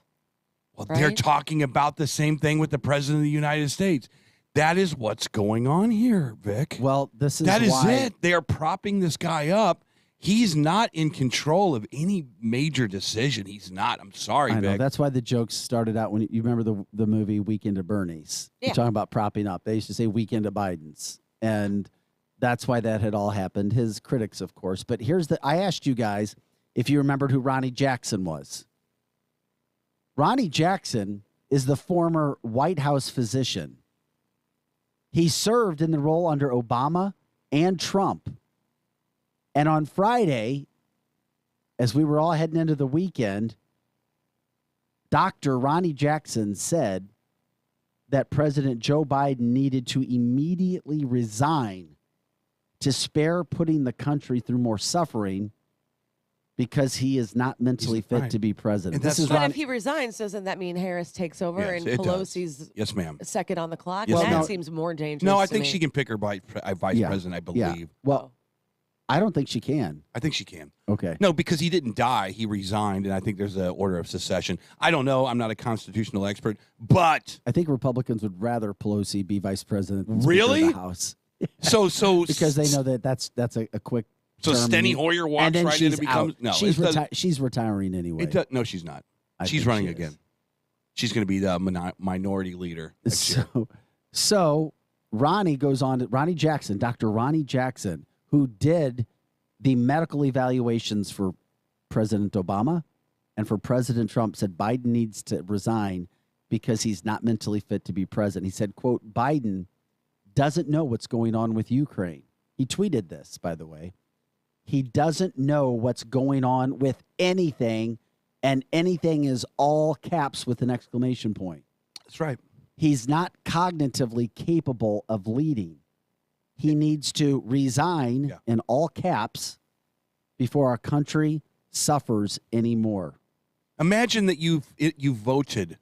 Well, right? they're talking about the same thing with the President of the United States. That is what's going on here, Vic. Well, this is That is why it. They are propping this guy up. He's not in control of any major decision. He's not. I'm sorry, I know. Vic. That's why the jokes started out when you remember the movie Weekend at Bernie's. Yeah. You're talking about propping up. They used to say Weekend at Biden's. And that's why that had all happened. His critics, of course. But I asked you guys if you remembered who Ronnie Jackson was. Ronnie Jackson is the former White House physician. He served in the role under Obama and Trump. And on Friday, as we were all heading into the weekend, Dr. Ronnie Jackson said that President Joe Biden needed to immediately resign to spare putting the country through more suffering because he is not mentally fit right. to be president. And This is But Ron- if he resigns, doesn't that mean Harris takes over Yes, and it does. Pelosi's Yes, ma'am. second on the clock? Yes, that ma'am. seems more dangerous. No, I to think me. she can pick her vice Yeah. president, I Yeah. believe. Well, I don't think she can. I think she can. Okay. No, because he didn't die. He resigned, and I think there's an order of secession. I don't know. I'm not a constitutional expert, but I think Republicans would rather Pelosi be vice president than Speaker Really? of the House. so because they know that that's a quick. So term. Steny Hoyer walks and then right in and she's becomes out. no. She's it doesn't- she's retiring anyway. No, she's not. I She's think running she again. is. She's going to be the minority leader next year. So Ronnie goes on to Ronnie Jackson, Dr. Ronnie Jackson, who did the medical evaluations for President Obama and for President Trump, said Biden needs to resign because he's not mentally fit to be president. He said, quote, Biden doesn't know what's going on with Ukraine. He tweeted this, by the way. He doesn't know what's going on with anything, and anything is all caps with an exclamation point. That's right. He's not cognitively capable of leading. He needs to resign in all caps before our country suffers anymore. Imagine that you voted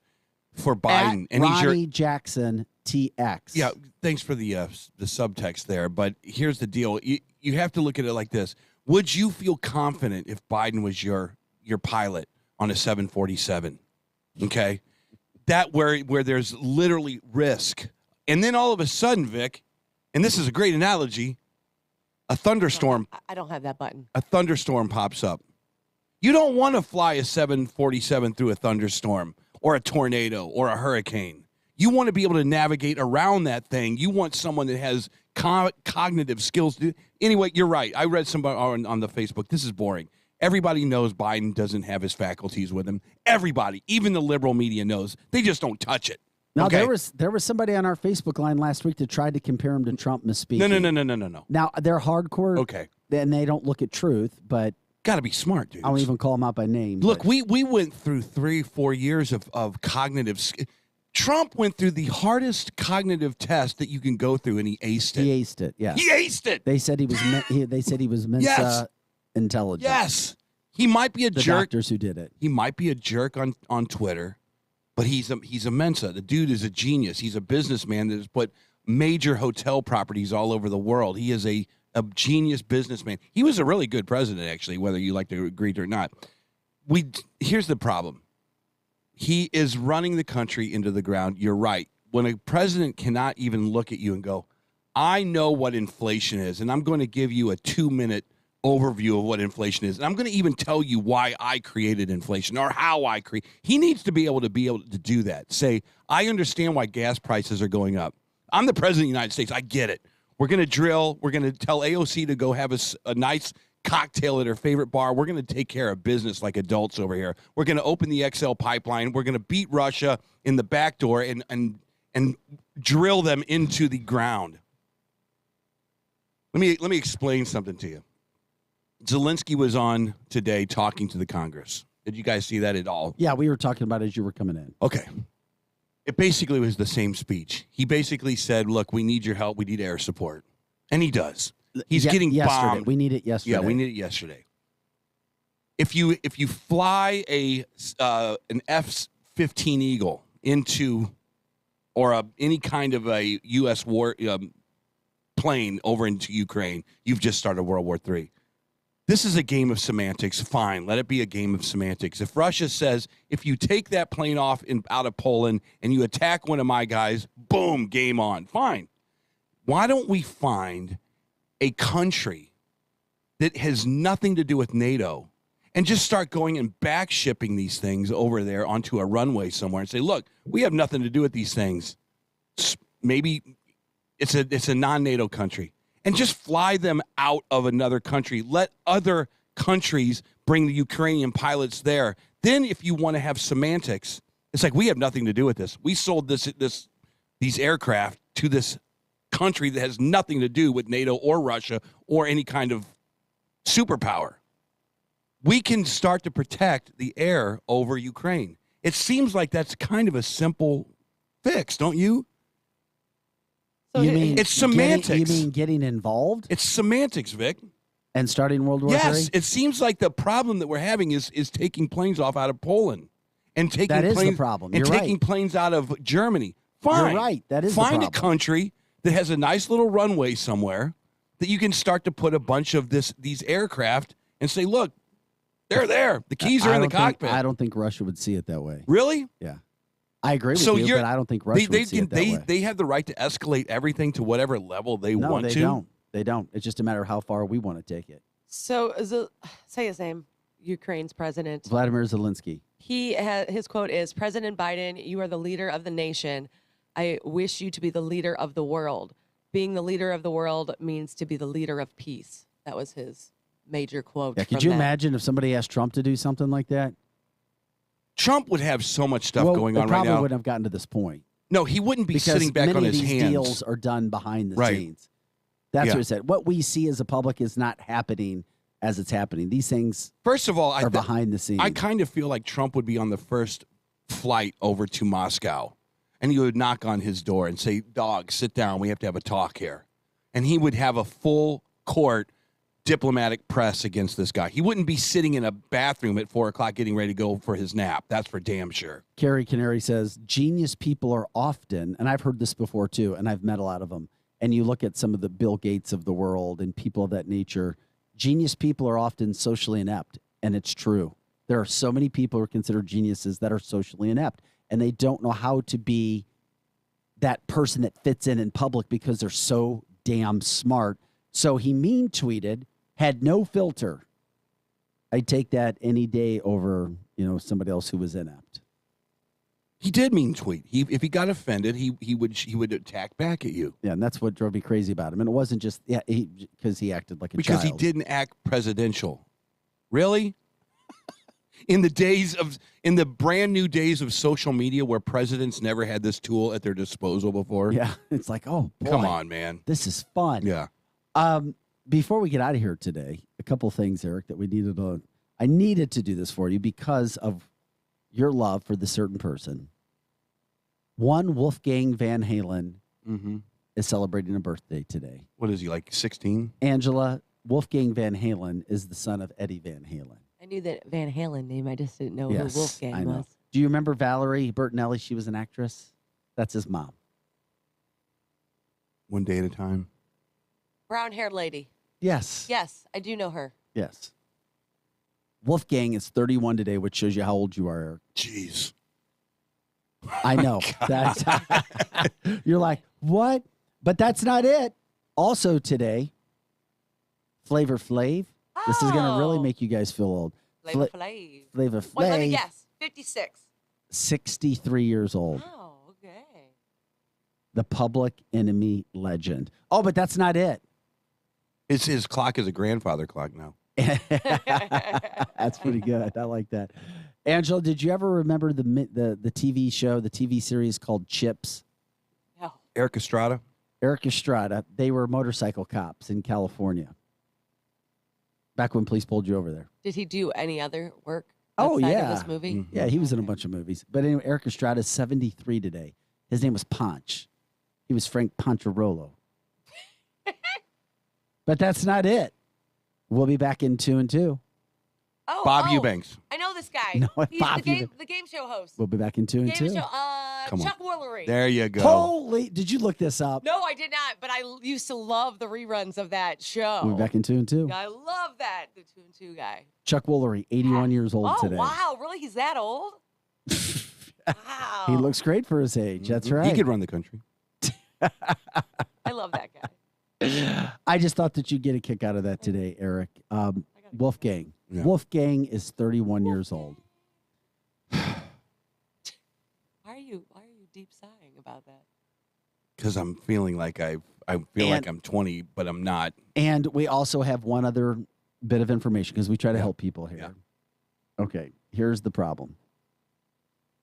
for Biden, At and Ronnie Jackson TX. Yeah, thanks for the subtext there. But here's the deal: you have to look at it like this. Would you feel confident if Biden was your pilot on a 747? Okay, that where there's literally risk, and then all of a sudden, Vic, and this is a great analogy, a thunderstorm. I don't have that button. A thunderstorm pops up. You don't want to fly a 747 through a thunderstorm or a tornado or a hurricane. You want to be able to navigate around that thing. You want someone that has cognitive skills. Anyway, you're right. I read somebody on the Facebook. This is boring. Everybody knows Biden doesn't have his faculties with him. Everybody, even the liberal media knows. They just don't touch it. Now Okay? there was somebody on our Facebook line last week that tried to compare him to Trump misspeaking. No. Now they're hardcore. Okay. And they don't look at truth, but got to be smart, dude. I won't even call him out by name. Look, but- we went through 3-4 years of cognitive. Trump went through the hardest cognitive test that you can go through, and he aced it. He aced it. Yeah. He aced it. They said he was. They said he was Mensa Yes. intelligent. Yes, he might be a The jerk. doctors who did it. He might be a jerk on Twitter, but he's a Mensa. The dude is a genius. He's a businessman that has put major hotel properties all over the world. He is a genius businessman. He was a really good president, actually, whether you like to agree or not. Here's the problem. He is running the country into the ground. You're right. When a president cannot even look at you and go, I know what inflation is, and I'm going to give you a 2-minute overview of what inflation is. And I'm going to even tell you why I created inflation or how I create. He needs to be able to do that. Say, I understand why gas prices are going up. I'm the president of the United States. I get it. We're going to drill. We're going to tell AOC to go have a nice cocktail at her favorite bar. We're going to take care of business like adults over here. We're going to open the XL pipeline. We're going to beat Russia in the back door and drill them into the ground. Let me explain something to you. Zelensky was on today talking to the Congress. Did you guys see that at all? Yeah, we were talking about it as you were coming in. Okay. It basically was the same speech. He basically said, look, we need your help. We need air support. And he does. He's getting yesterday. bombed. We need it yesterday. Yeah, we need it yesterday. If you fly an F-15 Eagle into any kind of a U.S. war plane over into Ukraine, you've just started World War III. This is a game of semantics. Fine, let it be a game of semantics. If Russia says, if you take that plane off out of Poland and you attack one of my guys, boom, game on. Fine. Why don't we find a country that has nothing to do with NATO and just start going and back shipping these things over there onto a runway somewhere and say, look, we have nothing to do with these things. Maybe it's a non-NATO country. And just fly them out of another country. Let other countries bring the Ukrainian pilots there. Then if you want to have semantics, it's like we have nothing to do with this. We sold these aircraft to this country that has nothing to do with NATO or Russia or any kind of superpower. We can start to protect the air over Ukraine. It seems like that's kind of a simple fix, don't you? You mean it's semantics? You mean getting involved? It's semantics, Vic. And starting World War Yes, III? it seems like the problem that we're having is taking planes off out of Poland and taking That is the planes problem. and You're taking right. planes out of Germany. Fine, You're right. That is the find a problem. country that has a nice little runway somewhere that you can start to put a bunch of these aircraft and say, look, they're there. The keys are in the cockpit. I don't think Russia would see it that way. Really? Yeah. I agree with you, but I don't think Russia would see it that way. They have the right to escalate everything to whatever level they want they to. don't. They don't. It's just a matter of how far we want to take it. So, say his name, Ukraine's president. Vladimir Zelensky. His quote is, President Biden, you are the leader of the nation. I wish you to be the leader of the world. Being the leader of the world means to be the leader of peace. That was his major quote. Yeah, could you imagine if somebody asked Trump to do something like that? Trump would have so much stuff going on right probably now. wouldn't have gotten to this point. No, he wouldn't be because sitting back many on of his these hands. deals are done behind the Right. scenes. That's Yeah. what he said. What we see as a public is not happening as it's happening. These things First of all, are behind the scenes. I kind of feel like Trump would be on the first flight over to Moscow, and he would knock on his door and say, dog, sit down. We have to have a talk here. And he would have a full court diplomatic press against this guy. He wouldn't be sitting in a bathroom at 4 o'clock getting ready to go for his nap. That's for damn sure. Carrie Canary says, genius people are often, and I've heard this before too, and I've met a lot of them, and you look at some of the Bill Gates of the world and people of that nature, genius people are often socially inept, and it's true. There are so many people who are considered geniuses that are socially inept, and they don't know how to be that person that fits in public because they're so damn smart. So he mean tweeted, had no filter. I'd take that any day over, somebody else who was inept. He did mean tweet. If he got offended, he would attack back at you. Yeah, and that's what drove me crazy about him. And it wasn't just because he acted like a Because child. he didn't act presidential. Really? In the brand new days of social media where presidents never had this tool at their disposal before. Yeah, it's like, oh, boy, come on, man. This is fun. Yeah. Before we get out of here today, a couple of things, Eric, that I needed to do this for you because of your love for the certain person. One, Wolfgang Van Halen is celebrating a birthday today. What is he, like 16? Angela, Wolfgang Van Halen is the son of Eddie Van Halen. I knew that Van Halen name. I just didn't know Yes, who Wolfgang I know. was. Do you remember Valerie Bertinelli? She was an actress. That's his mom. One day at a time. Brown-haired lady. Yes. Yes, I do know her. Yes. Wolfgang is 31 today, which shows you how old you are, Eric. Jeez. I know. That's you're like, what? But that's not it. Also today, Flavor Flav. This is going to really make you guys feel old. Flavor Flav. Flavor Wait, let me Flav, guess. 56. 63 years old. Oh, okay. The Public Enemy legend. Oh, but that's not it. His clock is a grandfather clock now. That's pretty good. I like that. Angela, did you ever remember the TV show, the TV series called Chips? No. Eric Estrada? Eric Estrada. They were motorcycle cops in California. Back when police pulled you over there. Did he do any other work? Oh, outside yeah. of this movie? Yeah, he was in a bunch of movies. But anyway, Eric Estrada's 73 today. His name was Ponch. He was Frank Poncherolo. But that's not it. We'll be back in 2 and 2. Oh, Bob Eubanks. I know this guy. No, He's Bob the game show host. We'll be back in 2 and 2. Game show. Come on. Chuck Woolery. There you go. Holy, did you look this up? No, I did not, but I used to love the reruns of that show. We'll be back in 2 and 2. I love that, the 2 and 2 guy. Chuck Woolery, 81 years old Oh, today. wow. Really? He's that old? Wow. He looks great for his age. That's right. He could run the country. I love that guy. I just thought that you'd get a kick out of that today, Eric. Wolfgang. Yeah. Wolfgang is 31 years old. Why are you deep sighing about that? Because I'm feeling like I feel like I'm 20, but I'm not. And we also have one other bit of information because we try to help people here. Yeah. Okay, here's the problem.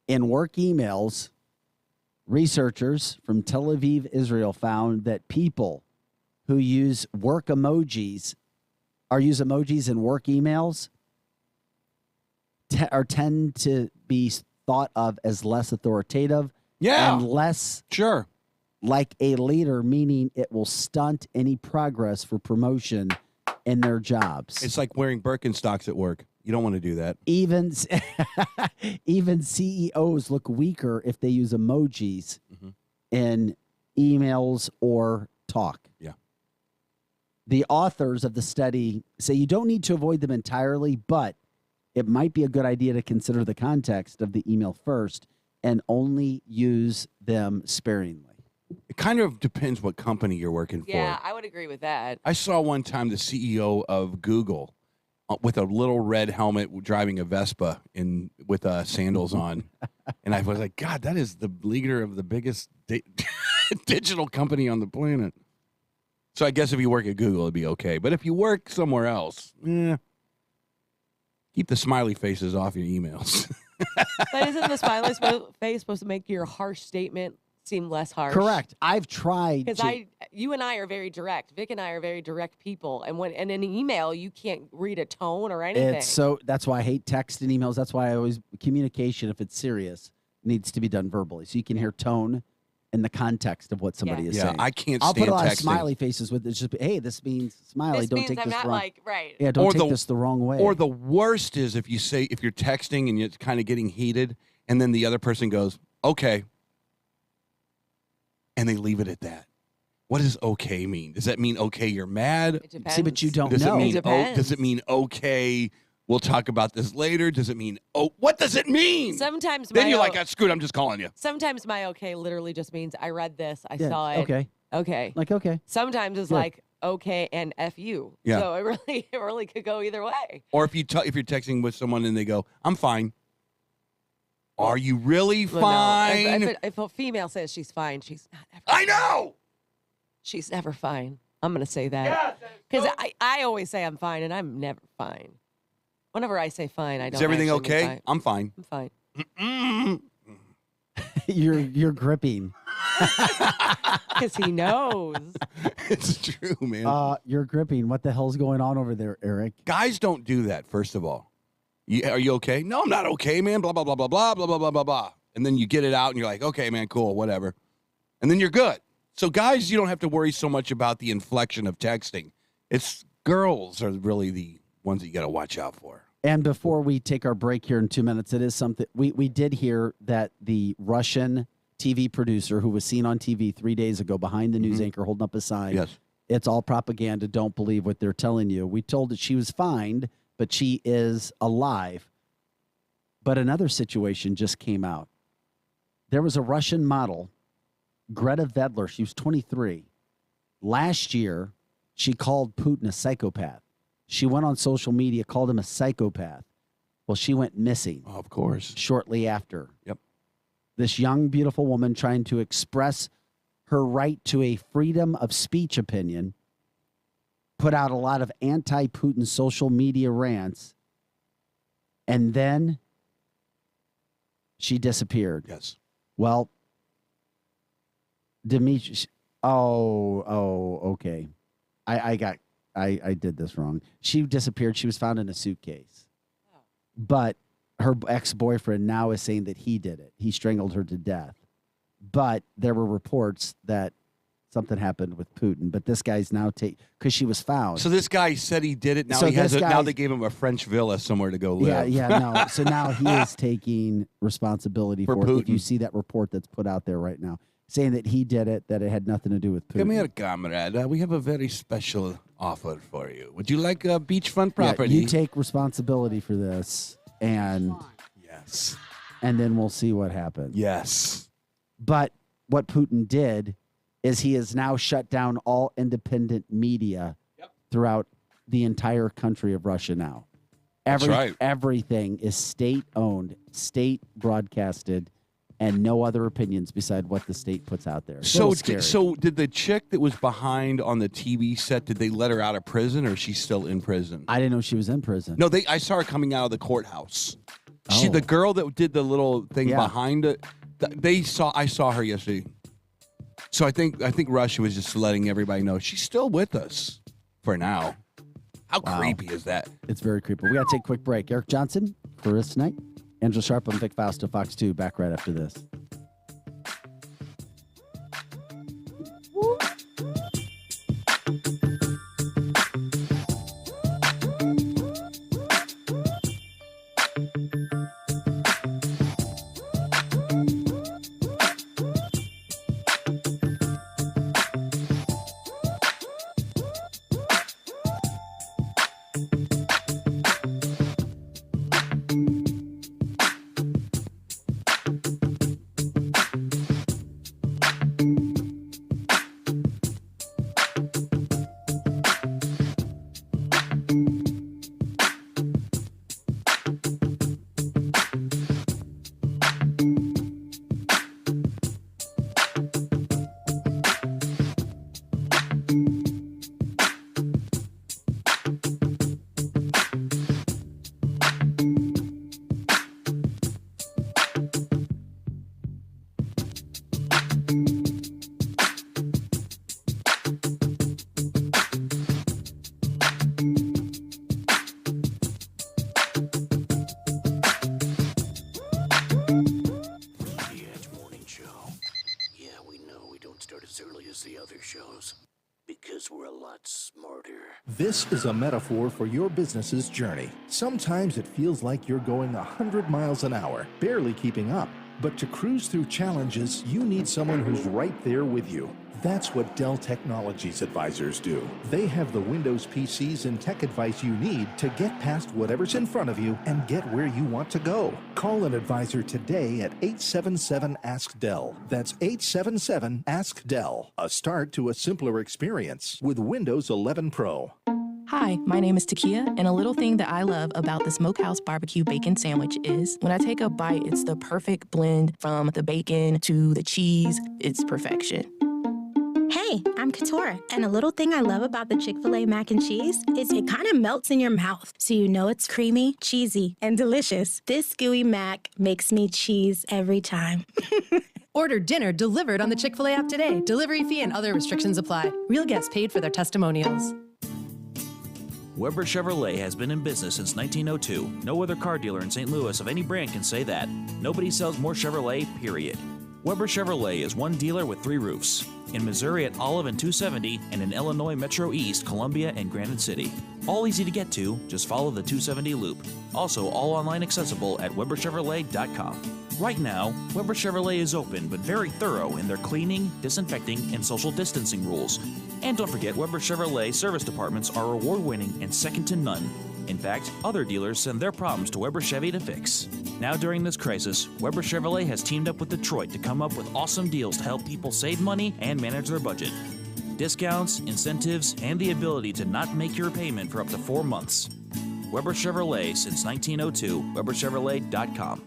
In work emails, researchers from Tel Aviv, Israel found that people who use work emojis or use emojis in work emails tend to be thought of as less authoritative and less like a leader, meaning it will stunt any progress for promotion in their jobs. It's like wearing Birkenstocks at work. You don't want to do that. Even CEOs look weaker if they use emojis in emails or talk. Yeah. The authors of the study say you don't need to avoid them entirely, but it might be a good idea to consider the context of the email first and only use them sparingly. It kind of depends what company you're working Yeah, for. I would agree with that. I saw one time the CEO of Google with a little red helmet driving a Vespa with sandals on. And I was like, God, that is the leader of the biggest digital company on the planet. So I guess if you work at Google, it'd be okay. But if you work somewhere else, keep the smiley faces off your emails. But isn't the smiley face supposed to make your harsh statement seem less harsh? Correct. I've tried Because you and I are very direct. Vic and I are very direct people, and in an email you can't read a tone or anything. That's why I hate text and emails. That's why I always communication, if it's serious, needs to be done verbally, so you can hear tone and the context of what somebody is saying. I can't I'll stand put a lot texting. of smiley faces with it. Just hey, this means smiley. This don't means take I'm this not wrong. right. Yeah, don't take this the wrong way. Or the worst is if you're texting and it's kind of getting heated, and then the other person goes, okay, and they leave it at that. What does okay mean? Does that mean okay, you're mad? It depends. See, but you don't Does know. it mean It depends. does it mean okay, we'll talk about this later? Does it mean what does it mean? Sometimes Then my you're like, screwed, I'm just calling you. Sometimes my okay literally just means I read this, I Yeah, saw it. okay. Like okay. Sometimes it's Good. like okay and F you. Yeah. So it really could go either way. Or if you're texting with someone and they go, I'm fine. Are you really Well, fine? no. If a female says she's fine, she's not ever. I know. She's never fine. I'm going to say that. Because I always say I'm fine, and I'm never fine. Whenever I say fine, I don't. Is everything actually mean okay? fine. I'm fine. I'm fine. You're gripping. Because he knows. It's true, man. You're gripping. What the hell's going on over there, Eric? Guys don't do that, first of all. Are you okay? No, I'm not okay, man. Blah, blah, blah, blah, blah, blah, blah, blah, blah, blah. And then you get it out and you're like, okay, man, cool, whatever. And then you're good. So guys, you don't have to worry so much about the inflection of texting. It's girls are really the ones that you got to watch out for. And before we take our break here in 2 minutes, it is something we did hear that the Russian TV producer who was seen on TV 3 days ago behind the news anchor holding up a sign. Yes. It's all propaganda. Don't believe what they're telling you. We told that she was fined, but she is alive. But another situation just came out. There was a Russian model, Greta Vedler. She was 23. Last year, she called Putin a psychopath. She went on social media, called him a psychopath. Well, she went missing. Oh, of course. Shortly after. Yep. This young, beautiful woman trying to express her right to a freedom of speech opinion put out a lot of anti-Putin social media rants, and then she disappeared. Yes. Well, Dimitri. Okay. I did this wrong. She disappeared. She was found in a suitcase. But her ex-boyfriend now is saying that he did it. He strangled her to death. But there were reports that something happened with Putin. But this guy's now because she was found. So this guy said he did it. Now now they gave him a French villa somewhere to go live. No. So now he is taking responsibility for Putin. it. If you see that report that's put out there right now, saying that he did it, that it had nothing to do with Putin. Come here, comrade. We have a very special offer for you. Would you like a beachfront property? You take responsibility for this, and yes, and then we'll see what happens. Yes. But what Putin did is he has now shut down all independent media throughout the entire country of Russia now. That's right. Everything is state-owned, state-broadcasted, and no other opinions beside what the state puts out there. So did the chick that was behind on the TV set, did they let her out of prison, or is she still in prison? I didn't know she was in prison. No, I saw her coming out of the courthouse. Oh. The girl that did the little thing behind it, I saw her yesterday. So I think Russia was just letting everybody know she's still with us for now. How creepy is that? It's very creepy. We got to take a quick break. Eric Johnson for us tonight. Angela Sharp and Vic Faust of Fox 2 back right after this. This is a metaphor for your business's journey. Sometimes it feels like you're going 100 miles an hour, barely keeping up. But to cruise through challenges, you need someone who's right there with you. That's what Dell Technologies advisors do. They have the Windows PCs and tech advice you need to get past whatever's in front of you and get where you want to go. Call an advisor today at 877-ASK-DELL. That's 877-ASK-DELL. A start to a simpler experience with Windows 11 Pro. Hi, my name is Takia, and a little thing that I love about the Smokehouse Barbecue Bacon Sandwich is when I take a bite, it's the perfect blend from the bacon to the cheese. It's perfection. Hey, I'm Katora, and a little thing I love about the Chick-fil-A mac and cheese is it kind of melts in your mouth, so you know it's creamy, cheesy, and delicious. This gooey mac makes me cheese every time. Order dinner delivered on the Chick-fil-A app today. Delivery fee and other restrictions apply. Real guests paid for their testimonials. Weber Chevrolet has been in business since 1902. No other car dealer in St. Louis of any brand can say that. Nobody sells more Chevrolet, period. Weber Chevrolet is one dealer with 3 roofs. In Missouri at Olive and 270, and in Illinois Metro East, Columbia, and Granite City. All easy to get to, just follow the 270 loop. Also, all online accessible at WeberChevrolet.com. Right now, Weber Chevrolet is open but very thorough in their cleaning, disinfecting, and social distancing rules. And don't forget, Weber Chevrolet service departments are award-winning and second to none. In fact, other dealers send their problems to Weber Chevy to fix. Now during this crisis, Weber Chevrolet has teamed up with Detroit to come up with awesome deals to help people save money and manage their budget. Discounts, incentives, and the ability to not make your payment for up to 4 months. Weber Chevrolet since 1902, WeberChevrolet.com.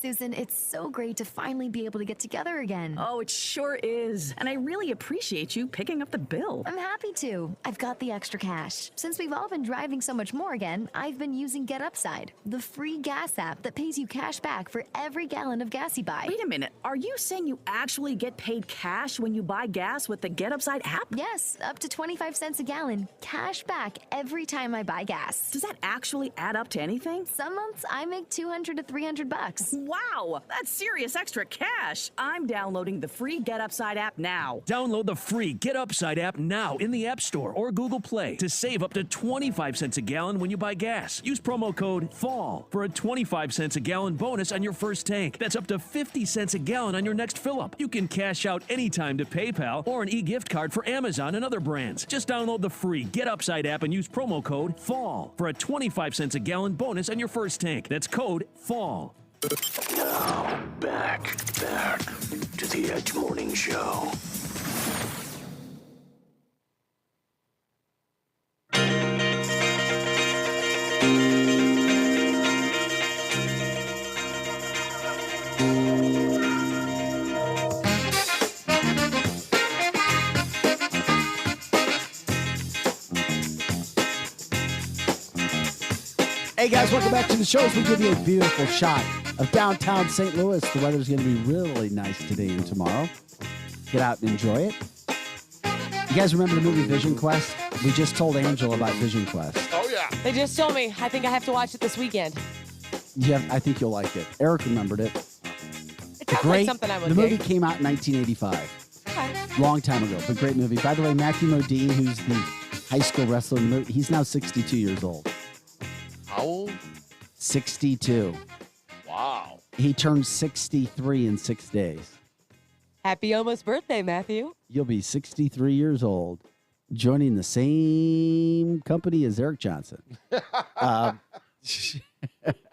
Susan, it's so great to finally be able to get together again. Oh, it sure is. And I really appreciate you picking up the bill. I'm happy to. I've got the extra cash. Since we've all been driving so much more again, I've been using Get Upside, the free gas app that pays you cash back for every gallon of gas you buy. Wait a minute. Are you saying you actually get paid cash when you buy gas with the Get Upside app? Yes, up to 25 cents a gallon. Cash back every time I buy gas. Does that actually add up to anything? Some months I make $200 to $300. Wow, that's serious extra cash. I'm downloading the free Get Upside app now. Download the free Get Upside app now in the App Store or Google Play to save up to 25 cents a gallon when you buy gas. Use promo code FALL for a 25 cents a gallon bonus on your first tank. That's up to 50 cents a gallon on your next fill-up. You can cash out anytime to PayPal or an e-gift card for Amazon and other brands. Just download the free Get Upside app and use promo code FALL for a 25 cents a gallon bonus on your first tank. That's code FALL. Now, back to the Edge Morning Show. Hey guys, welcome back to the show as we give you a beautiful shot of downtown St. Louis. The weather's going to be really nice today and tomorrow. Get out and enjoy it. You guys remember the movie Vision Quest? We just told Angela about Vision Quest. Oh, yeah. They just told me. I think I have to watch it this weekend. Yeah, I think you'll like it. Eric remembered it. It sounds like something I would The movie dig. came out in 1985. Okay. Long time ago, but great movie. By the way, Matthew Modine, who's the high school wrestler in the movie, he's now 62 years old. How old? 62. Wow. He turned 63 in 6 days. Happy almost birthday, Matthew. You'll be 63 years old, joining the same company as Eric Johnson. I'm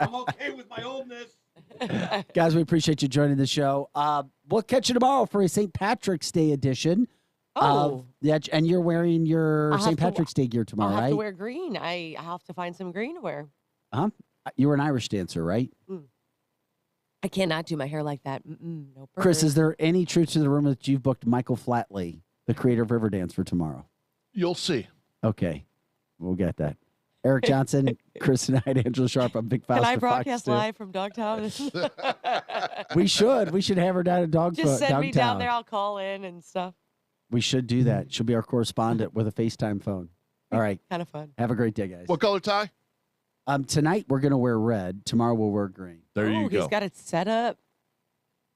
okay with my oldness. Guys, we appreciate you joining the show. We'll catch you tomorrow for a St. Patrick's Day edition. Oh. Yeah, and you're wearing your I'll have St. to- Patrick's Day gear tomorrow, I'll have right? to wear green. I have to find some green to wear. Huh? You were an Irish dancer, right? I cannot do my hair like that. No. Chris, birds. is there any truth to the rumor that you've booked Michael Flatley, the creator of Riverdance, for tomorrow? You'll see. Okay. We'll get that. Eric Johnson, Chris Knight, Angela Sharp on Big Faust. Can I for broadcast Fox 2. live from Dogtown? We should. We should have her down at Just send me down Dogtown. there. I'll call in and stuff. We should do that. She'll be our correspondent with a FaceTime phone. All right. Kind of fun. Have a great day, guys. What color tie? Tonight we're gonna wear red. Tomorrow we'll wear green. There you go. He's got it set up.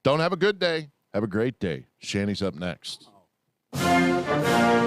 Don't have a good day. Have a great day. Shanny's up next. Oh.